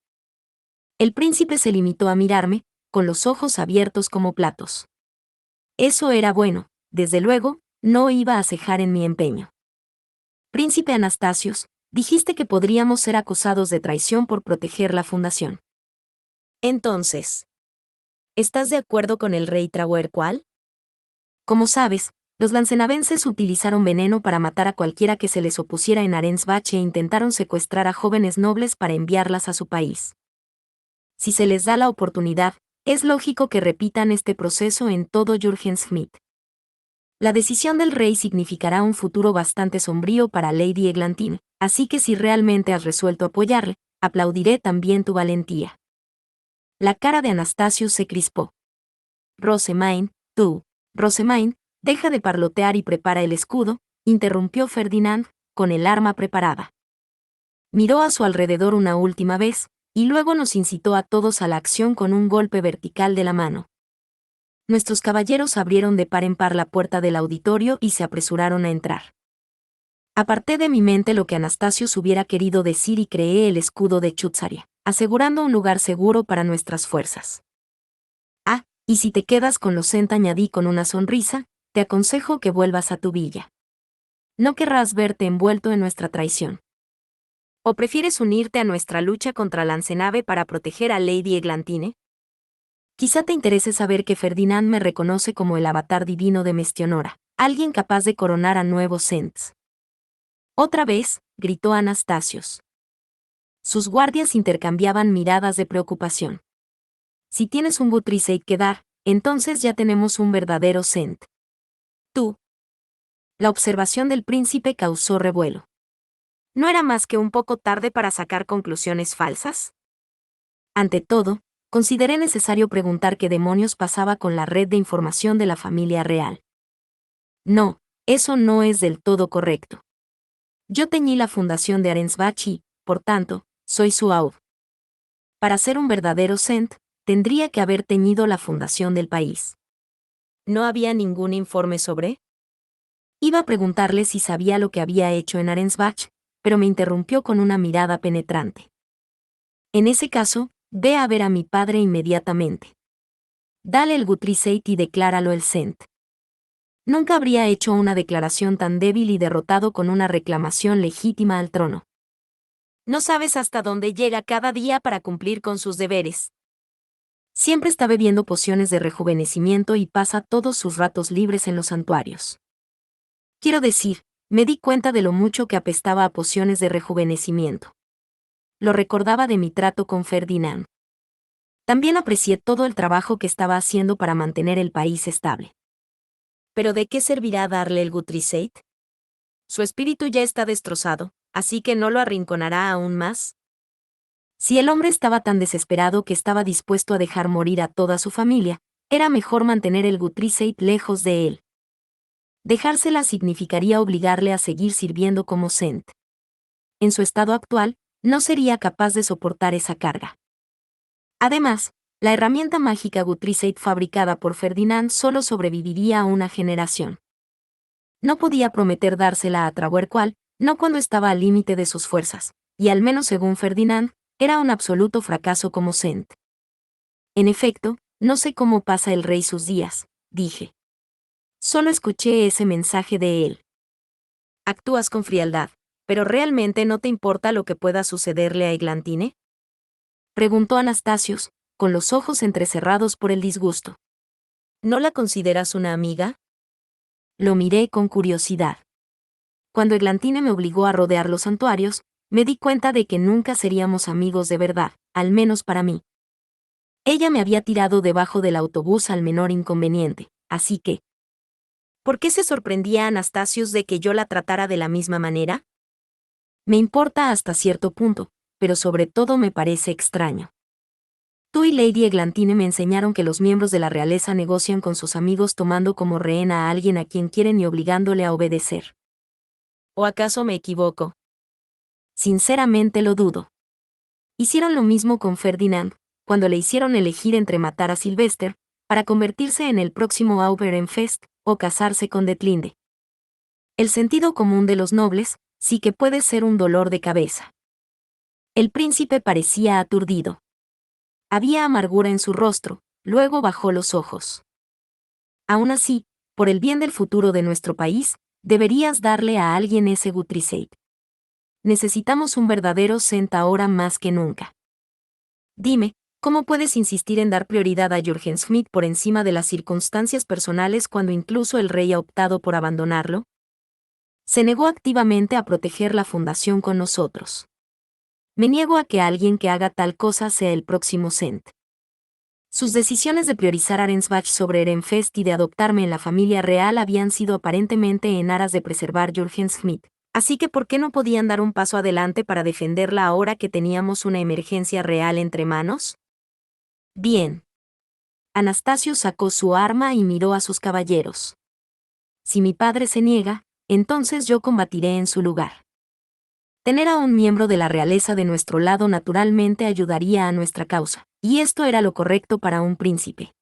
El príncipe se limitó a mirarme, con los ojos abiertos como platos. Eso era bueno, desde luego, no iba a cejar en mi empeño. Príncipe Anastasius, dijiste que podríamos ser acusados de traición por proteger la fundación. Entonces, ¿estás de acuerdo con el rey Trahuercual? Como sabes, los lancenavenses utilizaron veneno para matar a cualquiera que se les opusiera en Arensbach e intentaron secuestrar a jóvenes nobles para enviarlas a su país. Si se les da la oportunidad, es lógico que repitan este proceso en todo Jürgen Schmidt. La decisión del rey significará un futuro bastante sombrío para Lady Eglantine, así que si realmente has resuelto apoyarle, aplaudiré también tu valentía. La cara de Anastasius se crispó. Rosemain, deja de parlotear y prepara el escudo, interrumpió Ferdinand, con el arma preparada. Miró a su alrededor una última vez, y luego nos incitó a todos a la acción con un golpe vertical de la mano. Nuestros caballeros abrieron de par en par la puerta del auditorio y se apresuraron a entrar. Aparté de mi mente lo que Anastasius hubiera querido decir y creé el escudo de Chutzaria, asegurando un lugar seguro para nuestras fuerzas. Y si te quedas con los cent, añadí con una sonrisa, te aconsejo que vuelvas a tu villa. No querrás verte envuelto en nuestra traición. ¿O prefieres unirte a nuestra lucha contra Lancenave para proteger a Lady Eglantine? Quizá te interese saber que Ferdinand me reconoce como el avatar divino de Mestionora, alguien capaz de coronar a nuevos cents. Otra vez, gritó Anastasius. Sus guardias intercambiaban miradas de preocupación. Si tienes un Guthrisade que dar, entonces ya tenemos un verdadero cent. Tú. La observación del príncipe causó revuelo. ¿No era más que un poco tarde para sacar conclusiones falsas? Ante todo, consideré necesario preguntar qué demonios pasaba con la red de información de la familia real. No, eso no es del todo correcto. Yo teñí la fundación de Arensbach y, por tanto, soy su aud. Para ser un verdadero cent, tendría que haber teñido la fundación del país. ¿No había ningún informe sobre? Iba a preguntarle si sabía lo que había hecho en Arensbach, pero me interrumpió con una mirada penetrante. En ese caso, ve a ver a mi padre inmediatamente. Dale el Guthrisade y decláralo el cent. Nunca habría hecho una declaración tan débil y derrotado con una reclamación legítima al trono. No sabes hasta dónde llega cada día para cumplir con sus deberes. Siempre está bebiendo pociones de rejuvenecimiento y pasa todos sus ratos libres en los santuarios. Quiero decir, me di cuenta de lo mucho que apestaba a pociones de rejuvenecimiento. Lo recordaba de mi trato con Ferdinand. También aprecié todo el trabajo que estaba haciendo para mantener el país estable. ¿Pero de qué servirá darle el Guthrisade? Su espíritu ya está destrozado, así que no lo arrinconará aún más. Si el hombre estaba tan desesperado que estaba dispuesto a dejar morir a toda su familia, era mejor mantener el Guthrisade lejos de él. Dejársela significaría obligarle a seguir sirviendo como cent. En su estado actual, no sería capaz de soportar esa carga. Además, la herramienta mágica Guthrisade fabricada por Ferdinand solo sobreviviría a una generación. No podía prometer dársela a Trahuercual, no cuando estaba al límite de sus fuerzas, y al menos según Ferdinand, era un absoluto fracaso como cent. En efecto, no sé cómo pasa el rey sus días, dije. Solo escuché ese mensaje de él. Actúas con frialdad, pero ¿realmente no te importa lo que pueda sucederle a Eglantine? Preguntó Anastasius, con los ojos entrecerrados por el disgusto. ¿No la consideras una amiga? Lo miré con curiosidad. Cuando Eglantine me obligó a rodear los santuarios, me di cuenta de que nunca seríamos amigos de verdad, al menos para mí. Ella me había tirado debajo del autobús al menor inconveniente, así que... ¿Por qué se sorprendía Anastasios de que yo la tratara de la misma manera? Me importa hasta cierto punto, pero sobre todo me parece extraño. Tú y Lady Eglantine me enseñaron que los miembros de la realeza negocian con sus amigos tomando como rehén a alguien a quien quieren y obligándole a obedecer. ¿O acaso me equivoco? Sinceramente lo dudo. Hicieron lo mismo con Ferdinand, cuando le hicieron elegir entre matar a Sylvester, para convertirse en el próximo Auberenfest, o casarse con Detlinde. El sentido común de los nobles, sí que puede ser un dolor de cabeza. El príncipe parecía aturdido. Había amargura en su rostro, luego bajó los ojos. Aún así, por el bien del futuro de nuestro país, deberías darle a alguien ese Gutriseit. Necesitamos un verdadero Cent ahora más que nunca. Dime, ¿cómo puedes insistir en dar prioridad a Jürgen Schmidt por encima de las circunstancias personales cuando incluso el rey ha optado por abandonarlo? Se negó activamente a proteger la fundación con nosotros. Me niego a que alguien que haga tal cosa sea el próximo Cent. Sus decisiones de priorizar Arensbach sobre Ehrenfest y de adoptarme en la familia real habían sido aparentemente en aras de preservar Jürgen Schmidt, así que ¿por qué no podían dar un paso adelante para defenderla ahora que teníamos una emergencia real entre manos? Bien. Anastasio sacó su arma y miró a sus caballeros. Si mi padre se niega, entonces yo combatiré en su lugar. Tener a un miembro de la realeza de nuestro lado naturalmente ayudaría a nuestra causa, y esto era lo correcto para un príncipe.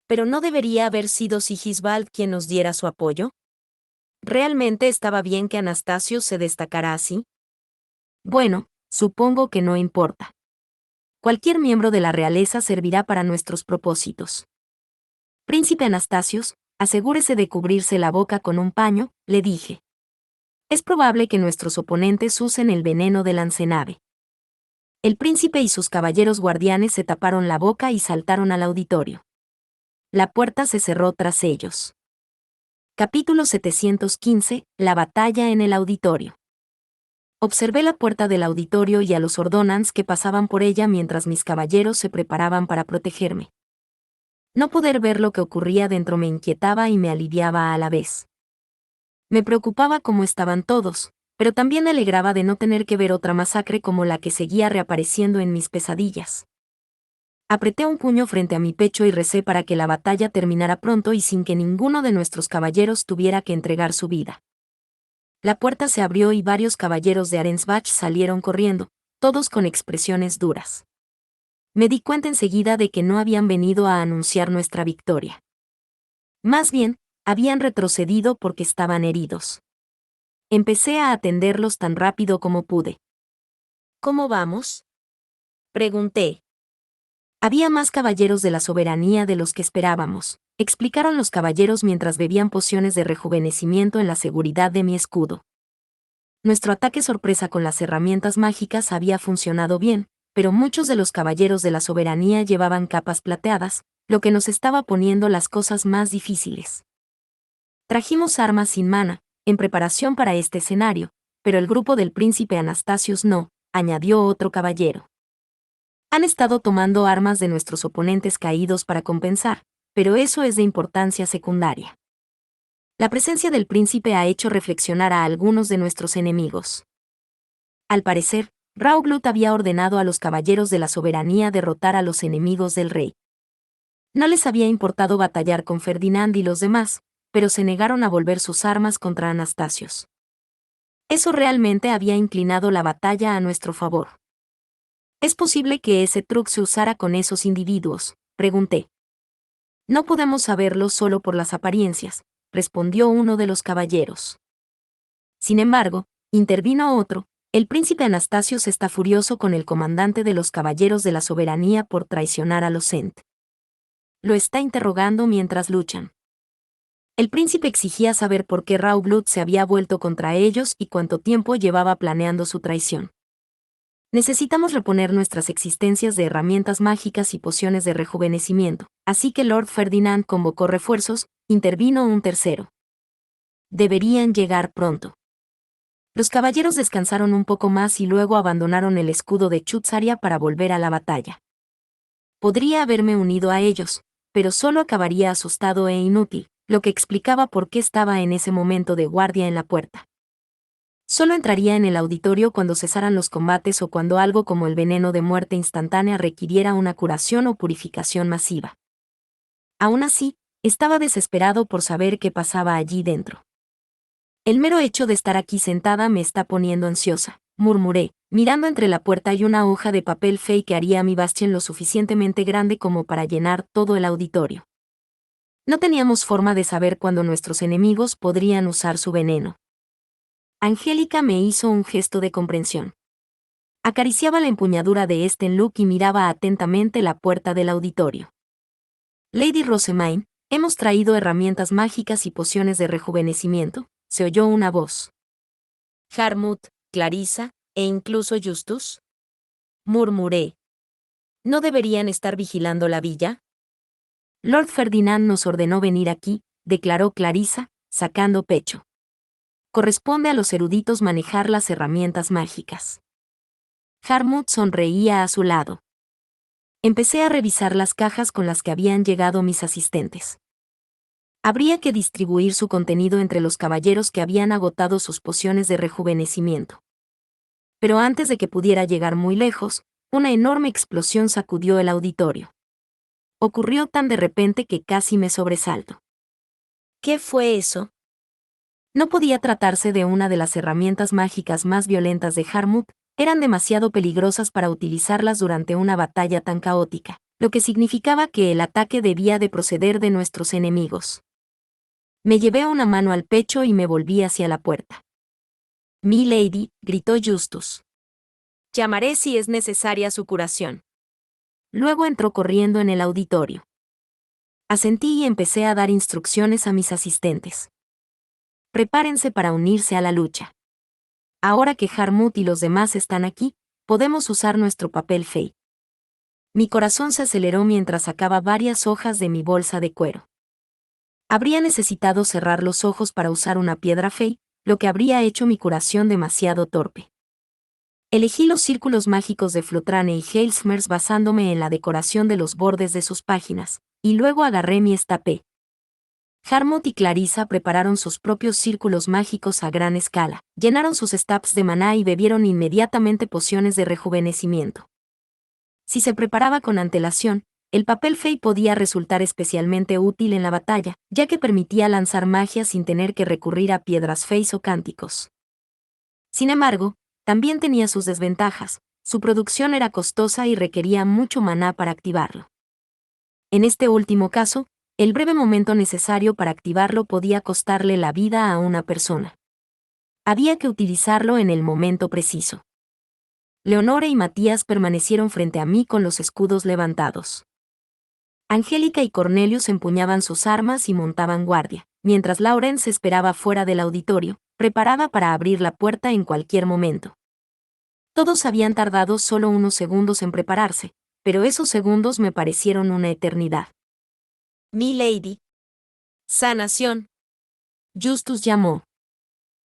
¿Pero no debería haber sido Sigisbald quien nos diera su apoyo? ¿Realmente estaba bien que Anastasio se destacara así? Bueno, supongo que no importa. Cualquier miembro de la realeza servirá para nuestros propósitos. Príncipe Anastasios, asegúrese de cubrirse la boca con un paño, le dije. Es probable que nuestros oponentes usen el veneno del Lancenave. El príncipe y sus caballeros guardianes se taparon la boca y saltaron al auditorio. La puerta se cerró tras ellos. Capítulo 715. La batalla en el auditorio. Observé la puerta del auditorio y a los ordonans que pasaban por ella mientras mis caballeros se preparaban para protegerme. No poder ver lo que ocurría dentro me inquietaba y me aliviaba a la vez. Me preocupaba cómo estaban todos, pero también me alegraba de no tener que ver otra masacre como la que seguía reapareciendo en mis pesadillas. Apreté un puño frente a mi pecho y recé para que la batalla terminara pronto y sin que ninguno de nuestros caballeros tuviera que entregar su vida. La puerta se abrió y varios caballeros de Arensbach salieron corriendo, todos con expresiones duras. Me di cuenta enseguida de que no habían venido a anunciar nuestra victoria. Más bien, habían retrocedido porque estaban heridos. Empecé a atenderlos tan rápido como pude. ¿Cómo vamos? Pregunté. Había más caballeros de la soberanía de los que esperábamos, explicaron los caballeros mientras bebían pociones de rejuvenecimiento en la seguridad de mi escudo. Nuestro ataque sorpresa con las herramientas mágicas había funcionado bien, pero muchos de los caballeros de la soberanía llevaban capas plateadas, lo que nos estaba poniendo las cosas más difíciles. Trajimos armas sin mana, en preparación para este escenario, pero el grupo del príncipe Anastasios no, añadió otro caballero. Han estado tomando armas de nuestros oponentes caídos para compensar, pero eso es de importancia secundaria. La presencia del príncipe ha hecho reflexionar a algunos de nuestros enemigos. Al parecer, Rauglut había ordenado a los caballeros de la soberanía derrotar a los enemigos del rey. No les había importado batallar con Ferdinand y los demás, pero se negaron a volver sus armas contra Anastasios. Eso realmente había inclinado la batalla a nuestro favor. ¿Es posible que ese truco se usara con esos individuos?, pregunté. No podemos saberlo solo por las apariencias, respondió uno de los caballeros. Sin embargo, intervino otro, el príncipe Anastasios está furioso con el comandante de los caballeros de la soberanía por traicionar a los Ent. Lo está interrogando mientras luchan. El príncipe exigía saber por qué Raublut se había vuelto contra ellos y cuánto tiempo llevaba planeando su traición. Necesitamos reponer nuestras existencias de herramientas mágicas y pociones de rejuvenecimiento, así que Lord Ferdinand convocó refuerzos, intervino un tercero. Deberían llegar pronto. Los caballeros descansaron un poco más y luego abandonaron el escudo de Chutzaria para volver a la batalla. Podría haberme unido a ellos, pero solo acabaría asustado e inútil, lo que explicaba por qué estaba en ese momento de guardia en la puerta. Solo entraría en el auditorio cuando cesaran los combates o cuando algo como el veneno de muerte instantánea requiriera una curación o purificación masiva. Aún así, estaba desesperado por saber qué pasaba allí dentro. El mero hecho de estar aquí sentada me está poniendo ansiosa, murmuré, mirando entre la puerta y una hoja de papel fake que haría mi bastión lo suficientemente grande como para llenar todo el auditorio. No teníamos forma de saber cuándo nuestros enemigos podrían usar su veneno. Angélica me hizo un gesto de comprensión. Acariciaba la empuñadura de Stenluck y miraba atentamente la puerta del auditorio. Lady Rosemaine, hemos traído herramientas mágicas y pociones de rejuvenecimiento, se oyó una voz. Harmut, Clarissa, e incluso Justus. Murmuré. ¿No deberían estar vigilando la villa? Lord Ferdinand nos ordenó venir aquí, declaró Clarissa, sacando pecho. Corresponde a los eruditos manejar las herramientas mágicas. Harmut sonreía a su lado. Empecé a revisar las cajas con las que habían llegado mis asistentes. Habría que distribuir su contenido entre los caballeros que habían agotado sus pociones de rejuvenecimiento. Pero antes de que pudiera llegar muy lejos, una enorme explosión sacudió el auditorio. Ocurrió tan de repente que casi me sobresalto. ¿Qué fue eso? No podía tratarse de una de las herramientas mágicas más violentas de Harmut, eran demasiado peligrosas para utilizarlas durante una batalla tan caótica, lo que significaba que el ataque debía de proceder de nuestros enemigos. Me llevé una mano al pecho y me volví hacia la puerta. «Mi lady», gritó Justus. «Llamaré si es necesaria su curación». Luego entró corriendo en el auditorio. Asentí y empecé a dar instrucciones a mis asistentes. Prepárense para unirse a la lucha. Ahora que Harmut y los demás están aquí, podemos usar nuestro papel fey. Mi corazón se aceleró mientras sacaba varias hojas de mi bolsa de cuero. Habría necesitado cerrar los ojos para usar una piedra fey, lo que habría hecho mi curación demasiado torpe. Elegí los círculos mágicos de Flotrane y Heilsmers basándome en la decoración de los bordes de sus páginas, y luego agarré mi estapé. Harmut y Clarissa prepararon sus propios círculos mágicos a gran escala, llenaron sus stabs de maná y bebieron inmediatamente pociones de rejuvenecimiento. Si se preparaba con antelación, el papel fey podía resultar especialmente útil en la batalla, ya que permitía lanzar magia sin tener que recurrir a piedras feys o cánticos. Sin embargo, también tenía sus desventajas, su producción era costosa y requería mucho maná para activarlo. En este último caso, el breve momento necesario para activarlo podía costarle la vida a una persona. Había que utilizarlo en el momento preciso. Leonore y Matías permanecieron frente a mí con los escudos levantados. Angélica y Cornelius empuñaban sus armas y montaban guardia, mientras Laurence esperaba fuera del auditorio, preparada para abrir la puerta en cualquier momento. Todos habían tardado solo unos segundos en prepararse, pero esos segundos me parecieron una eternidad. «Mi lady». «Sanación». Justus llamó.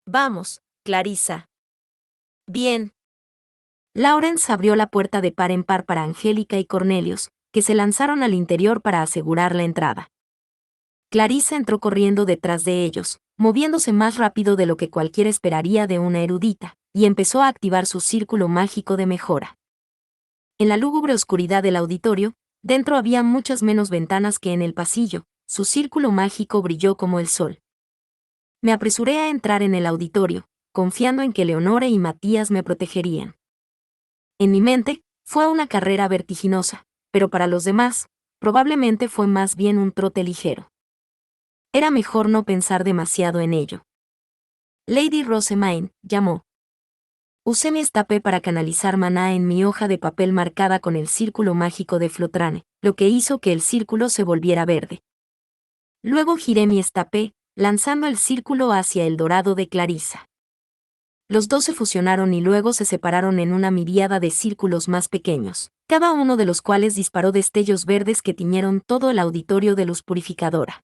«Vamos, Clarissa». «Bien». Laurence abrió la puerta de par en par para Angélica y Cornelius, que se lanzaron al interior para asegurar la entrada. Clarissa entró corriendo detrás de ellos, moviéndose más rápido de lo que cualquiera esperaría de una erudita, y empezó a activar su círculo mágico de mejora. En la lúgubre oscuridad del auditorio, dentro había muchas menos ventanas que en el pasillo, su círculo mágico brilló como el sol. Me apresuré a entrar en el auditorio, confiando en que Leonore y Matías me protegerían. En mi mente, fue una carrera vertiginosa, pero para los demás, probablemente fue más bien un trote ligero. Era mejor no pensar demasiado en ello. Lady Rosemaine, llamó. Usé mi estape para canalizar maná en mi hoja de papel marcada con el círculo mágico de Flotrane, lo que hizo que el círculo se volviera verde. Luego giré mi estape, lanzando el círculo hacia el dorado de Clarissa. Los dos se fusionaron y luego se separaron en una miríada de círculos más pequeños, cada uno de los cuales disparó destellos verdes que tiñeron todo el auditorio de luz purificadora.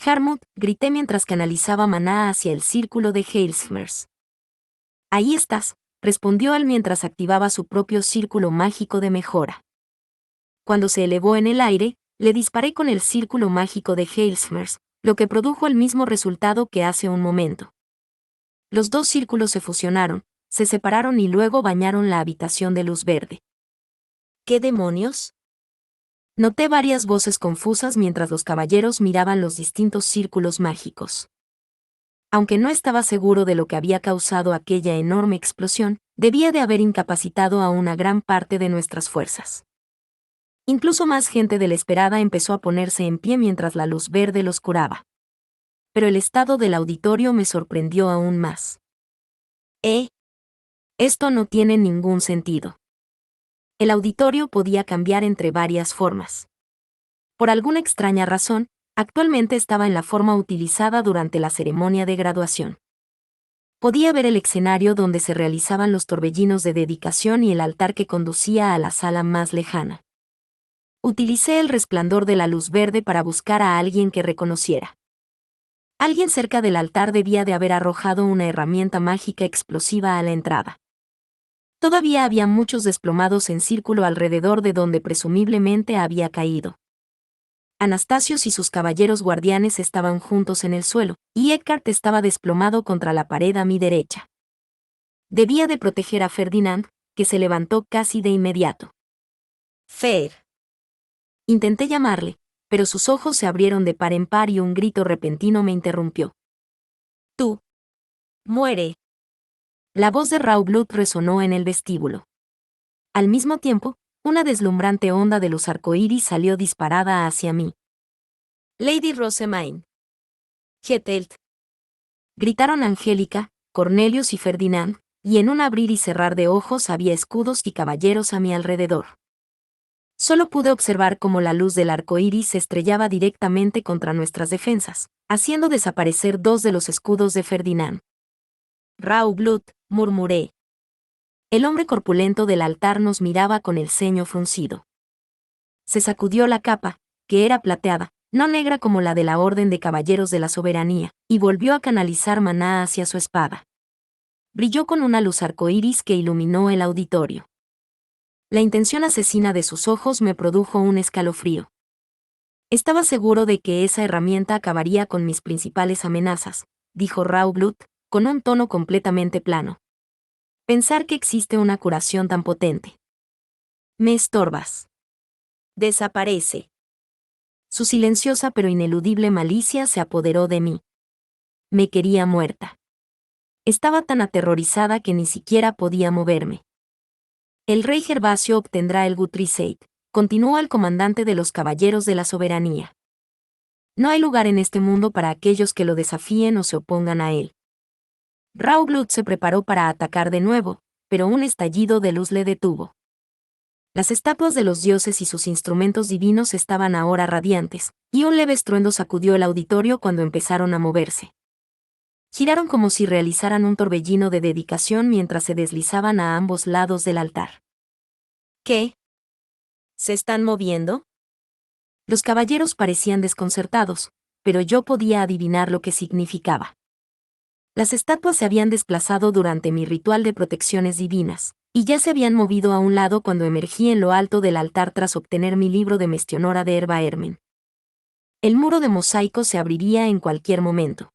Harmut, grité mientras canalizaba maná hacia el círculo de Heilsmers. Ahí estás, respondió él mientras activaba su propio círculo mágico de mejora. Cuando se elevó en el aire, le disparé con el círculo mágico de Heilsmers, lo que produjo el mismo resultado que hace un momento. Los dos círculos se fusionaron, se separaron y luego bañaron la habitación de luz verde. ¿Qué demonios? Noté varias voces confusas mientras los caballeros miraban los distintos círculos mágicos. Aunque no estaba seguro de lo que había causado aquella enorme explosión, debía de haber incapacitado a una gran parte de nuestras fuerzas. Incluso más gente de la esperada empezó a ponerse en pie mientras la luz verde los curaba. Pero el estado del auditorio me sorprendió aún más. Esto no tiene ningún sentido. El auditorio podía cambiar entre varias formas. Por alguna extraña razón, actualmente estaba en la forma utilizada durante la ceremonia de graduación. Podía ver el escenario donde se realizaban los torbellinos de dedicación y el altar que conducía a la sala más lejana. Utilicé el resplandor de la luz verde para buscar a alguien que reconociera. Alguien cerca del altar debía de haber arrojado una herramienta mágica explosiva a la entrada. Todavía había muchos desplomados en círculo alrededor de donde presumiblemente había caído. Anastasios y sus caballeros guardianes estaban juntos en el suelo, y Eckhart estaba desplomado contra la pared a mi derecha. Debía de proteger a Ferdinand, que se levantó casi de inmediato. Fer. Intenté llamarle, pero sus ojos se abrieron de par en par y un grito repentino me interrumpió. Tú. Muere. La voz de Raublut resonó en el vestíbulo. Al mismo tiempo, una deslumbrante onda de luz arcoíris salió disparada hacia mí. Lady Rosamine. Getelt. Gritaron Angélica, Cornelius y Ferdinand, y en un abrir y cerrar de ojos había escudos y caballeros a mi alrededor. Solo pude observar cómo la luz del arco iris se estrellaba directamente contra nuestras defensas, haciendo desaparecer dos de los escudos de Ferdinand. Raublut, murmuré. El hombre corpulento del altar nos miraba con el ceño fruncido. Se sacudió la capa, que era plateada, no negra como la de la Orden de Caballeros de la Soberanía, y volvió a canalizar maná hacia su espada. Brilló con una luz arcoíris que iluminó el auditorio. La intención asesina de sus ojos me produjo un escalofrío. Estaba seguro de que esa herramienta acabaría con mis principales amenazas, dijo Raublut, con un tono completamente plano. Pensar que existe una curación tan potente. Me estorbas. Desaparece. Su silenciosa pero ineludible malicia se apoderó de mí. Me quería muerta. Estaba tan aterrorizada que ni siquiera podía moverme. El rey Gervasio obtendrá el Gutriseit, continuó el comandante de los Caballeros de la Soberanía. No hay lugar en este mundo para aquellos que lo desafíen o se opongan a él. Raublut se preparó para atacar de nuevo, pero un estallido de luz le detuvo. Las estatuas de los dioses y sus instrumentos divinos estaban ahora radiantes, y un leve estruendo sacudió el auditorio cuando empezaron a moverse. Giraron como si realizaran un torbellino de dedicación mientras se deslizaban a ambos lados del altar. ¿Qué? ¿Se están moviendo? Los caballeros parecían desconcertados, pero yo podía adivinar lo que significaba. Las estatuas se habían desplazado durante mi ritual de protecciones divinas, y ya se habían movido a un lado cuando emergí en lo alto del altar tras obtener mi libro de Mestionora de Erba Hermen. El muro de mosaico se abriría en cualquier momento.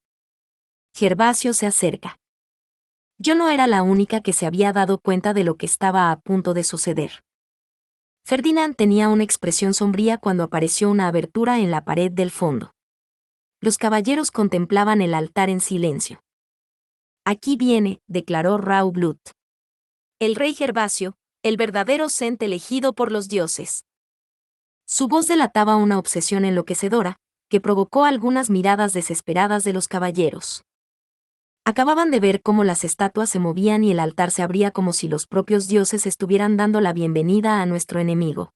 Gervasio se acerca. Yo no era la única que se había dado cuenta de lo que estaba a punto de suceder. Ferdinand tenía una expresión sombría cuando apareció una abertura en la pared del fondo. Los caballeros contemplaban el altar en silencio. Aquí viene, declaró Raublut. El rey Gervasio, el verdadero Sent elegido por los dioses. Su voz delataba una obsesión enloquecedora, que provocó algunas miradas desesperadas de los caballeros. Acababan de ver cómo las estatuas se movían y el altar se abría como si los propios dioses estuvieran dando la bienvenida a nuestro enemigo.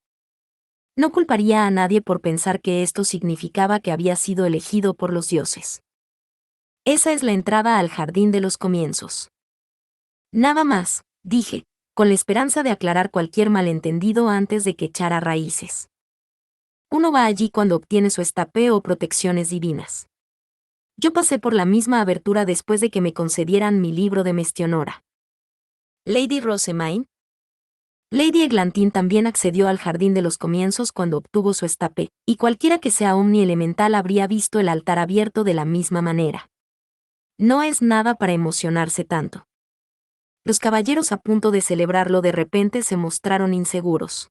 No culparía a nadie por pensar que esto significaba que había sido elegido por los dioses. Esa es la entrada al jardín de los comienzos. Nada más, dije, con la esperanza de aclarar cualquier malentendido antes de que echara raíces. Uno va allí cuando obtiene su estape o protecciones divinas. Yo pasé por la misma abertura después de que me concedieran mi libro de Mestionora. Lady Rosamine. Lady Eglantín también accedió al jardín de los comienzos cuando obtuvo su estape, y cualquiera que sea Omni Elemental habría visto el altar abierto de la misma manera. No es nada para emocionarse tanto. Los caballeros a punto de celebrarlo de repente se mostraron inseguros.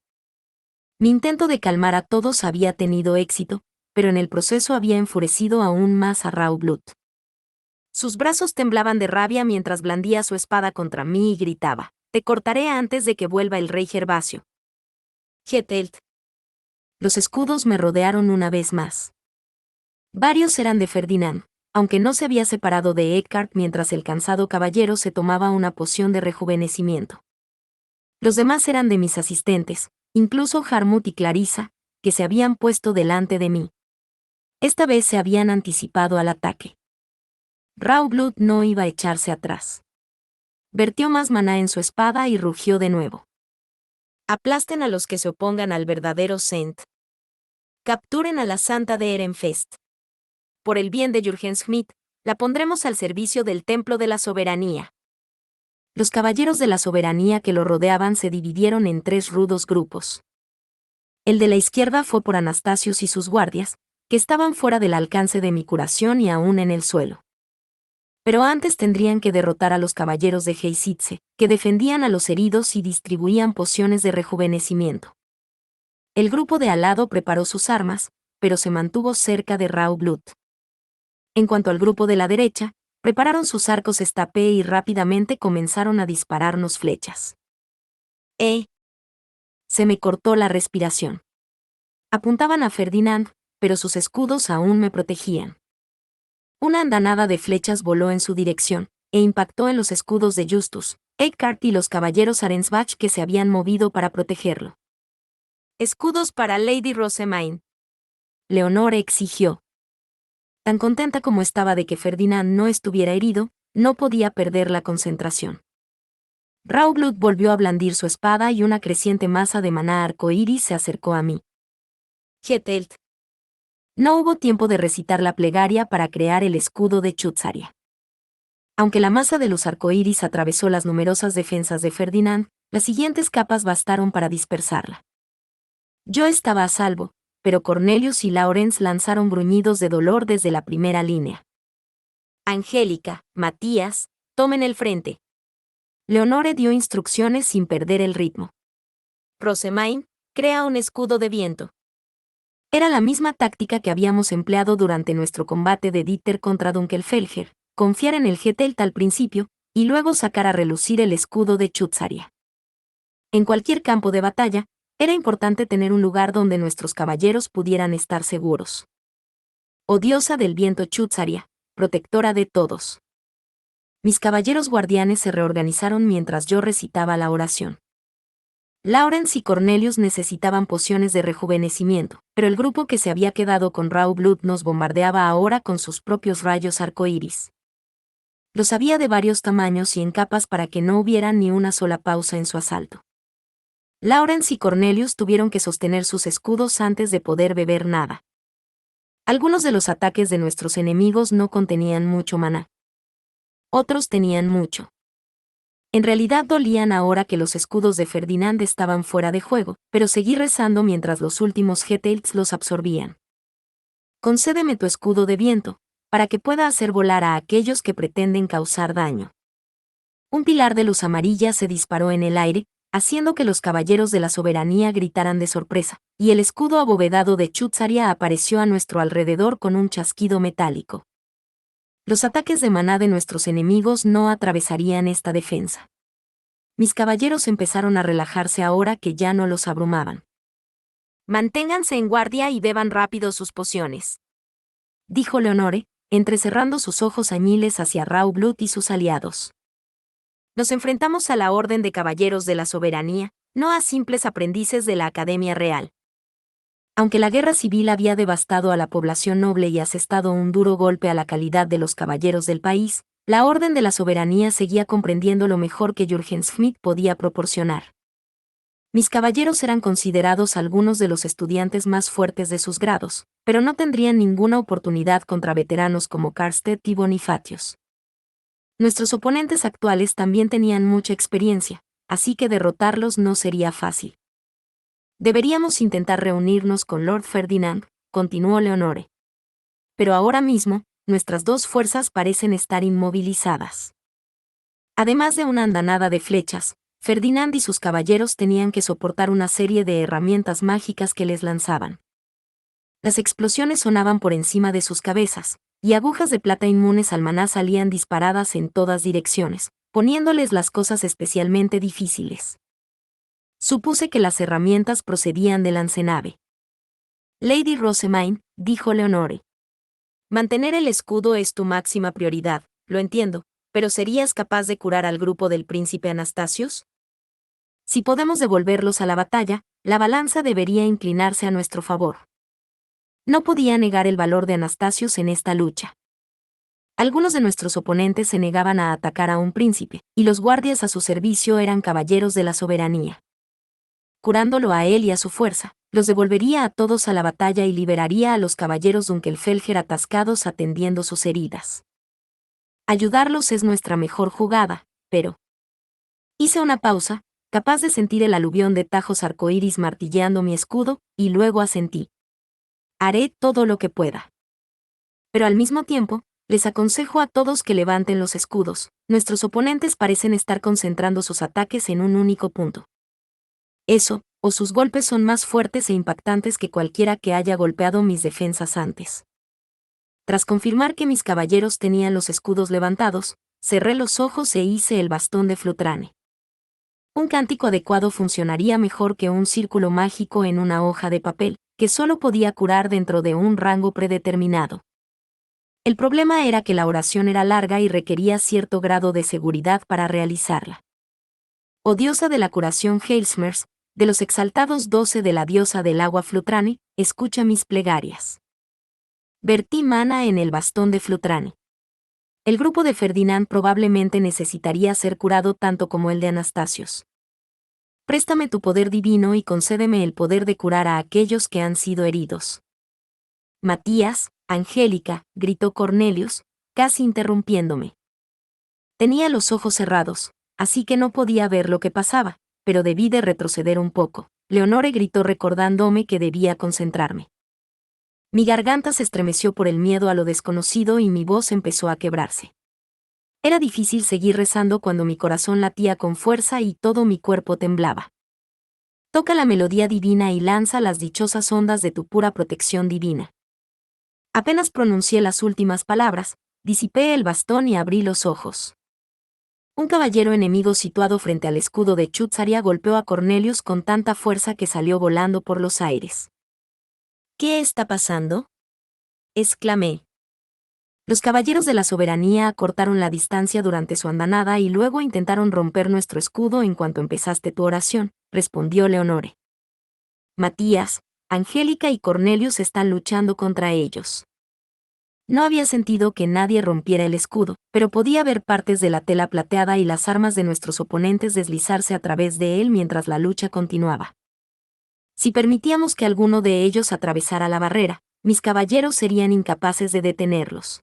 Mi intento de calmar a todos había tenido éxito, pero en el proceso había enfurecido aún más a Raublut. Sus brazos temblaban de rabia mientras blandía su espada contra mí y gritaba: «Te cortaré antes de que vuelva el rey Gervasio». Getelt. Los escudos me rodearon una vez más. Varios eran de Ferdinand, aunque no se había separado de Eckhart mientras el cansado caballero se tomaba una poción de rejuvenecimiento. Los demás eran de mis asistentes, incluso Harmut y Clarissa, que se habían puesto delante de mí. Esta vez se habían anticipado al ataque. Raublut no iba a echarse atrás. Vertió más maná en su espada y rugió de nuevo. Aplasten a los que se opongan al verdadero Saint. Capturen a la santa de Ehrenfest. Por el bien de Jürgen Schmidt, la pondremos al servicio del Templo de la Soberanía. Los caballeros de la soberanía que lo rodeaban se dividieron en 3 rudos grupos. El de la izquierda fue por Anastasius y sus guardias, que estaban fuera del alcance de mi curación y aún en el suelo. Pero antes tendrían que derrotar a los caballeros de Heysitze, que defendían a los heridos y distribuían pociones de rejuvenecimiento. El grupo de al lado preparó sus armas, pero se mantuvo cerca de Raublut. En cuanto al grupo de la derecha, prepararon sus arcos estape y rápidamente comenzaron a dispararnos flechas. Se me cortó la respiración. Apuntaban a Ferdinand, pero sus escudos aún me protegían. Una andanada de flechas voló en su dirección, e impactó en los escudos de Justus, Eckhart y los caballeros Arensbach que se habían movido para protegerlo. «Escudos para Lady Rosamine», Leonor exigió. Tan contenta como estaba de que Ferdinand no estuviera herido, no podía perder la concentración. Raublut volvió a blandir su espada y una creciente masa de maná arcoíris se acercó a mí. Getelt. No hubo tiempo de recitar la plegaria para crear el escudo de Chutzaria. Aunque la masa de los arcoíris atravesó las numerosas defensas de Ferdinand, las siguientes capas bastaron para dispersarla. Yo estaba a salvo, pero Cornelius y Lawrence lanzaron gruñidos de dolor desde la primera línea. Angélica, Matías, tomen el frente. Leonore dio instrucciones sin perder el ritmo. Rosamine, crea un escudo de viento. Era la misma táctica que habíamos empleado durante nuestro combate de Dieter contra Dunkelfelger, confiar en el Getelt al principio, y luego sacar a relucir el escudo de Chutzaria. En cualquier campo de batalla, era importante tener un lugar donde nuestros caballeros pudieran estar seguros. Oh diosa del viento Chutzaria, protectora de todos. Mis caballeros guardianes se reorganizaron mientras yo recitaba la oración. Lawrence y Cornelius necesitaban pociones de rejuvenecimiento, pero el grupo que se había quedado con Raublut nos bombardeaba ahora con sus propios rayos arcoíris. Los había de varios tamaños y en capas para que no hubiera ni una sola pausa en su asalto. Lawrence y Cornelius tuvieron que sostener sus escudos antes de poder beber nada. Algunos de los ataques de nuestros enemigos no contenían mucho maná. Otros tenían mucho. En realidad dolían ahora que los escudos de Ferdinand estaban fuera de juego, pero seguí rezando mientras los últimos Getelts los absorbían. Concédeme tu escudo de viento, para que pueda hacer volar a aquellos que pretenden causar daño. Un pilar de luz amarilla se disparó en el aire, haciendo que los caballeros de la soberanía gritaran de sorpresa, y el escudo abovedado de Chutzaria apareció a nuestro alrededor con un chasquido metálico. Los ataques de maná de nuestros enemigos no atravesarían esta defensa. Mis caballeros empezaron a relajarse ahora que ya no los abrumaban. «Manténganse en guardia y beban rápido sus pociones», dijo Leonore, entrecerrando sus ojos añiles hacia Raublut y sus aliados. Nos enfrentamos a la Orden de Caballeros de la Soberanía, no a simples aprendices de la Academia Real. Aunque la guerra civil había devastado a la población noble y asestado un duro golpe a la calidad de los caballeros del país, La Orden de la Soberanía seguía comprendiendo lo mejor que Jürgen Schmidt podía proporcionar. Mis caballeros eran considerados algunos de los estudiantes más fuertes de sus grados, pero no tendrían ninguna oportunidad contra veteranos como Karstedt y Bonifatius. Nuestros oponentes actuales también tenían mucha experiencia, así que derrotarlos no sería fácil. Deberíamos intentar reunirnos con Lord Ferdinand, continuó Leonore. Pero ahora mismo, nuestras dos fuerzas parecen estar inmovilizadas. Además de una andanada de flechas, Ferdinand y sus caballeros tenían que soportar una serie de herramientas mágicas que les lanzaban. Las explosiones sonaban por encima de sus cabezas, y agujas de plata inmunes al maná salían disparadas en todas direcciones, poniéndoles las cosas especialmente difíciles. Supuse que las herramientas procedían de Lancenave. Lady Rosamine, dijo Leonore. Mantener el escudo es tu máxima prioridad, lo entiendo, pero ¿serías capaz de curar al grupo del príncipe Anastasius? Si podemos devolverlos a la batalla, la balanza debería inclinarse a nuestro favor. No podía negar el valor de Anastasius en esta lucha. Algunos de nuestros oponentes se negaban a atacar a un príncipe, y los guardias a su servicio eran caballeros de la soberanía. Curándolo a él y a su fuerza, los devolvería a todos a la batalla y liberaría a los caballeros Dunkelfelger atascados atendiendo sus heridas. Ayudarlos es nuestra mejor jugada, pero... Hice una pausa, capaz de sentir el aluvión de tajos arcoíris martilleando mi escudo, y luego asentí. Haré todo lo que pueda. Pero al mismo tiempo, les aconsejo a todos que levanten los escudos. Nuestros oponentes parecen estar concentrando sus ataques en un único punto. Eso, o sus golpes son más fuertes e impactantes que cualquiera que haya golpeado mis defensas antes. Tras confirmar que mis caballeros tenían los escudos levantados, cerré los ojos e hice el bastón de Flutrane. Un cántico adecuado funcionaría mejor que un círculo mágico en una hoja de papel, que solo podía curar dentro de un rango predeterminado. El problema era que la oración era larga y requería cierto grado de seguridad para realizarla. Oh diosa de la curación Heilsmers, de los exaltados 12 de la diosa del agua Flutrane, escucha mis plegarias. Vertí mana en el bastón de Flutrane. El grupo de Ferdinand probablemente necesitaría ser curado tanto como el de Anastasios. Préstame tu poder divino y concédeme el poder de curar a aquellos que han sido heridos. Matías, Angélica, gritó Cornelius, casi interrumpiéndome. Tenía los ojos cerrados, así que no podía ver lo que pasaba, pero debí de retroceder un poco. Leonore gritó recordándome que debía concentrarme. Mi garganta se estremeció por el miedo a lo desconocido y mi voz empezó a quebrarse. Era difícil seguir rezando cuando mi corazón latía con fuerza y todo mi cuerpo temblaba. Toca la melodía divina y lanza las dichosas ondas de tu pura protección divina. Apenas pronuncié las últimas palabras, disipé el bastón y abrí los ojos. Un caballero enemigo situado frente al escudo de Chutzaria golpeó a Cornelius con tanta fuerza que salió volando por los aires. ¿Qué está pasando?, exclamé. Los caballeros de la soberanía acortaron la distancia durante su andanada y luego intentaron romper nuestro escudo en cuanto empezaste tu oración, respondió Leonore. Matías, Angélica y Cornelius están luchando contra ellos. No había sentido que nadie rompiera el escudo, pero podía ver partes de la tela plateada y las armas de nuestros oponentes deslizarse a través de él mientras la lucha continuaba. Si permitíamos que alguno de ellos atravesara la barrera, mis caballeros serían incapaces de detenerlos.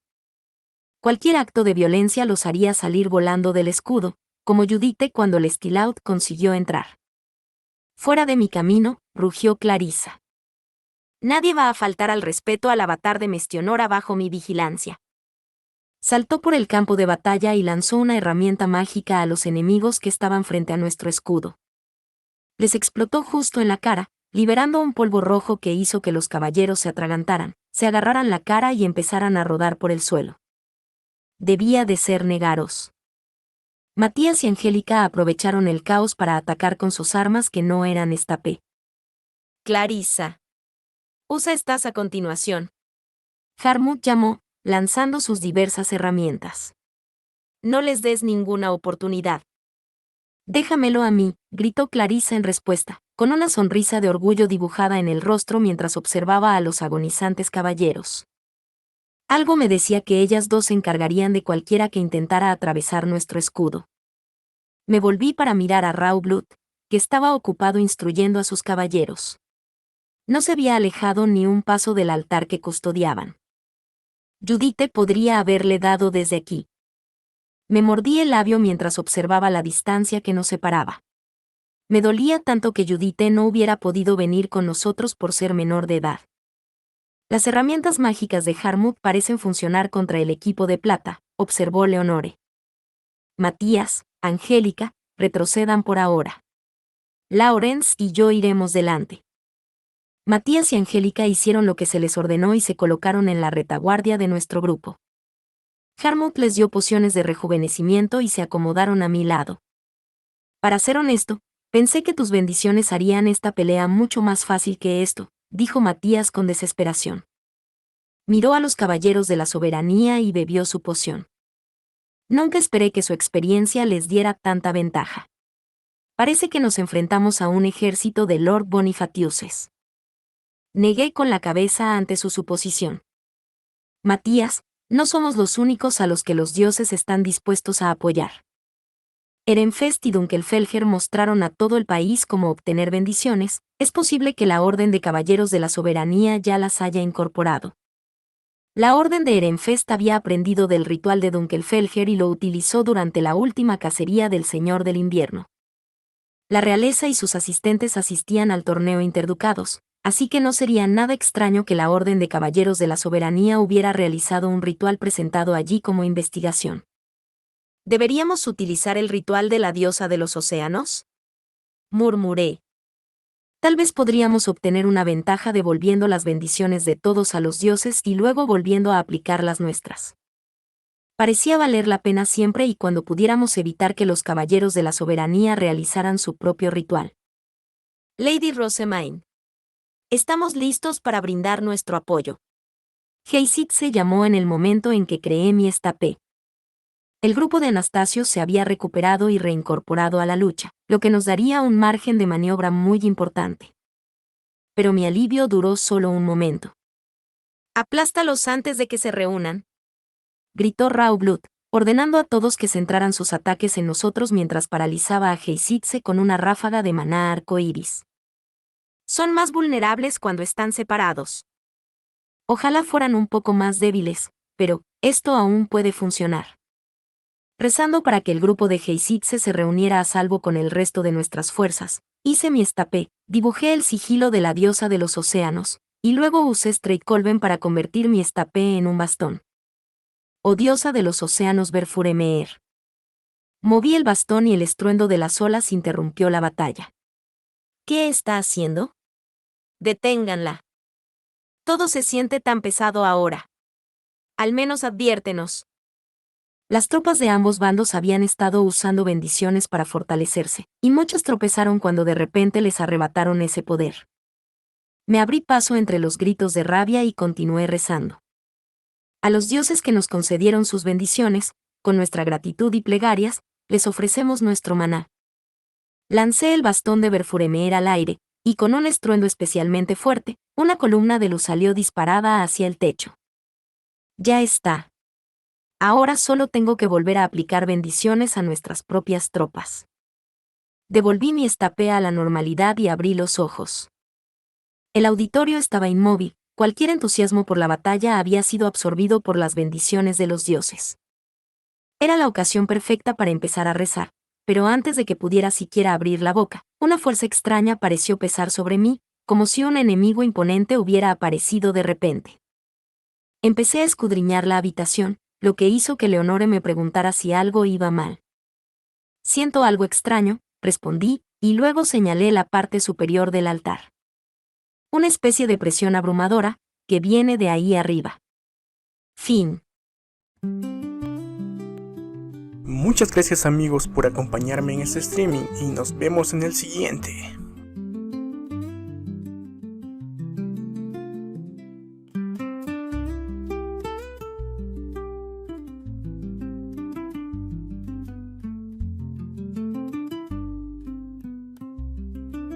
Cualquier acto de violencia los haría salir volando del escudo, como Judite cuando Lestilaut consiguió entrar. Fuera de mi camino, rugió Clarissa. Nadie va a faltar al respeto al avatar de Mestionora bajo mi vigilancia. Saltó por el campo de batalla y lanzó una herramienta mágica a los enemigos que estaban frente a nuestro escudo. Les explotó justo en la cara, liberando un polvo rojo que hizo que los caballeros se atragantaran, se agarraran la cara y empezaran a rodar por el suelo. Debía de ser Negaros. Matías y Angélica aprovecharon el caos para atacar con sus armas que no eran estapé. Clarissa. Usa estas a continuación. Harmut llamó, lanzando sus diversas herramientas. No les des ninguna oportunidad. Déjamelo a mí, gritó Clarissa en respuesta, con una sonrisa de orgullo dibujada en el rostro mientras observaba a los agonizantes caballeros. Algo me decía que ellas dos se encargarían de cualquiera que intentara atravesar nuestro escudo. Me volví para mirar a Raublut, que estaba ocupado instruyendo a sus caballeros. No se había alejado ni un paso del altar que custodiaban. Judite podría haberle dado desde aquí. Me mordí el labio mientras observaba la distancia que nos separaba. Me dolía tanto que Judite no hubiera podido venir con nosotros por ser menor de edad. Las herramientas mágicas de Harmut parecen funcionar contra el equipo de plata, observó Leonore. Matías, Angélica, retrocedan por ahora. Lawrence y yo iremos delante. Matías y Angélica hicieron lo que se les ordenó y se colocaron en la retaguardia de nuestro grupo. Harmut les dio pociones de rejuvenecimiento y se acomodaron a mi lado. Para ser honesto, pensé que tus bendiciones harían esta pelea mucho más fácil que esto, dijo Matías con desesperación. Miró a los caballeros de la soberanía y bebió su poción. Nunca esperé que su experiencia les diera tanta ventaja. Parece que nos enfrentamos a un ejército de Lord Bonifatiuses. Negué con la cabeza ante su suposición. Matías, no somos los únicos a los que los dioses están dispuestos a apoyar. Ehrenfest y Dunkelfelger mostraron a todo el país cómo obtener bendiciones, es posible que la Orden de Caballeros de la Soberanía ya las haya incorporado. La Orden de Ehrenfest había aprendido del ritual de Dunkelfelger y lo utilizó durante la última cacería del Señor del Invierno. La realeza y sus asistentes asistían al torneo interducados, así que no sería nada extraño que la Orden de Caballeros de la Soberanía hubiera realizado un ritual presentado allí como investigación. ¿Deberíamos utilizar el ritual de la diosa de los océanos?, murmuré. Tal vez podríamos obtener una ventaja devolviendo las bendiciones de todos a los dioses y luego volviendo a aplicar las nuestras. Parecía valer la pena siempre y cuando pudiéramos evitar que los caballeros de la soberanía realizaran su propio ritual. Lady Rosemaine. Estamos listos para brindar nuestro apoyo. Heisit se llamó en el momento en que creé mi estapé. El grupo de Anastasio se había recuperado y reincorporado a la lucha, lo que nos daría un margen de maniobra muy importante. Pero mi alivio duró solo un momento. «Aplástalos antes de que se reúnan», gritó Raublut, ordenando a todos que centraran sus ataques en nosotros mientras paralizaba a Heisitze con una ráfaga de maná arcoíris. Son más vulnerables cuando están separados. Ojalá fueran un poco más débiles, pero esto aún puede funcionar. Rezando para que el grupo de Heisitze se reuniera a salvo con el resto de nuestras fuerzas, hice mi estapé, dibujé el sigilo de la diosa de los océanos, y luego usé Streitkolben para convertir mi estapé en un bastón. Oh diosa de los océanos Verfuremeer. Moví el bastón y el estruendo de las olas interrumpió la batalla. ¿Qué está haciendo? Deténganla. Todo se siente tan pesado ahora. Al menos adviértenos. Las tropas de ambos bandos habían estado usando bendiciones para fortalecerse, y muchos tropezaron cuando de repente les arrebataron ese poder. Me abrí paso entre los gritos de rabia y continué rezando. A los dioses que nos concedieron sus bendiciones, con nuestra gratitud y plegarias, les ofrecemos nuestro maná. Lancé el bastón de Verfuremeer al aire, y con un estruendo especialmente fuerte, una columna de luz salió disparada hacia el techo. Ya está. Ahora solo tengo que volver a aplicar bendiciones a nuestras propias tropas. Devolví mi estapé a la normalidad y abrí los ojos. El auditorio estaba inmóvil, cualquier entusiasmo por la batalla había sido absorbido por las bendiciones de los dioses. Era la ocasión perfecta para empezar a rezar, pero antes de que pudiera siquiera abrir la boca, una fuerza extraña pareció pesar sobre mí, como si un enemigo imponente hubiera aparecido de repente. Empecé a escudriñar la habitación, lo que hizo que Leonore me preguntara si algo iba mal. Siento algo extraño, respondí, y luego señalé la parte superior del altar. Una especie de presión abrumadora, que viene de ahí arriba. Fin. Muchas gracias amigos por acompañarme en este streaming y nos vemos en el siguiente.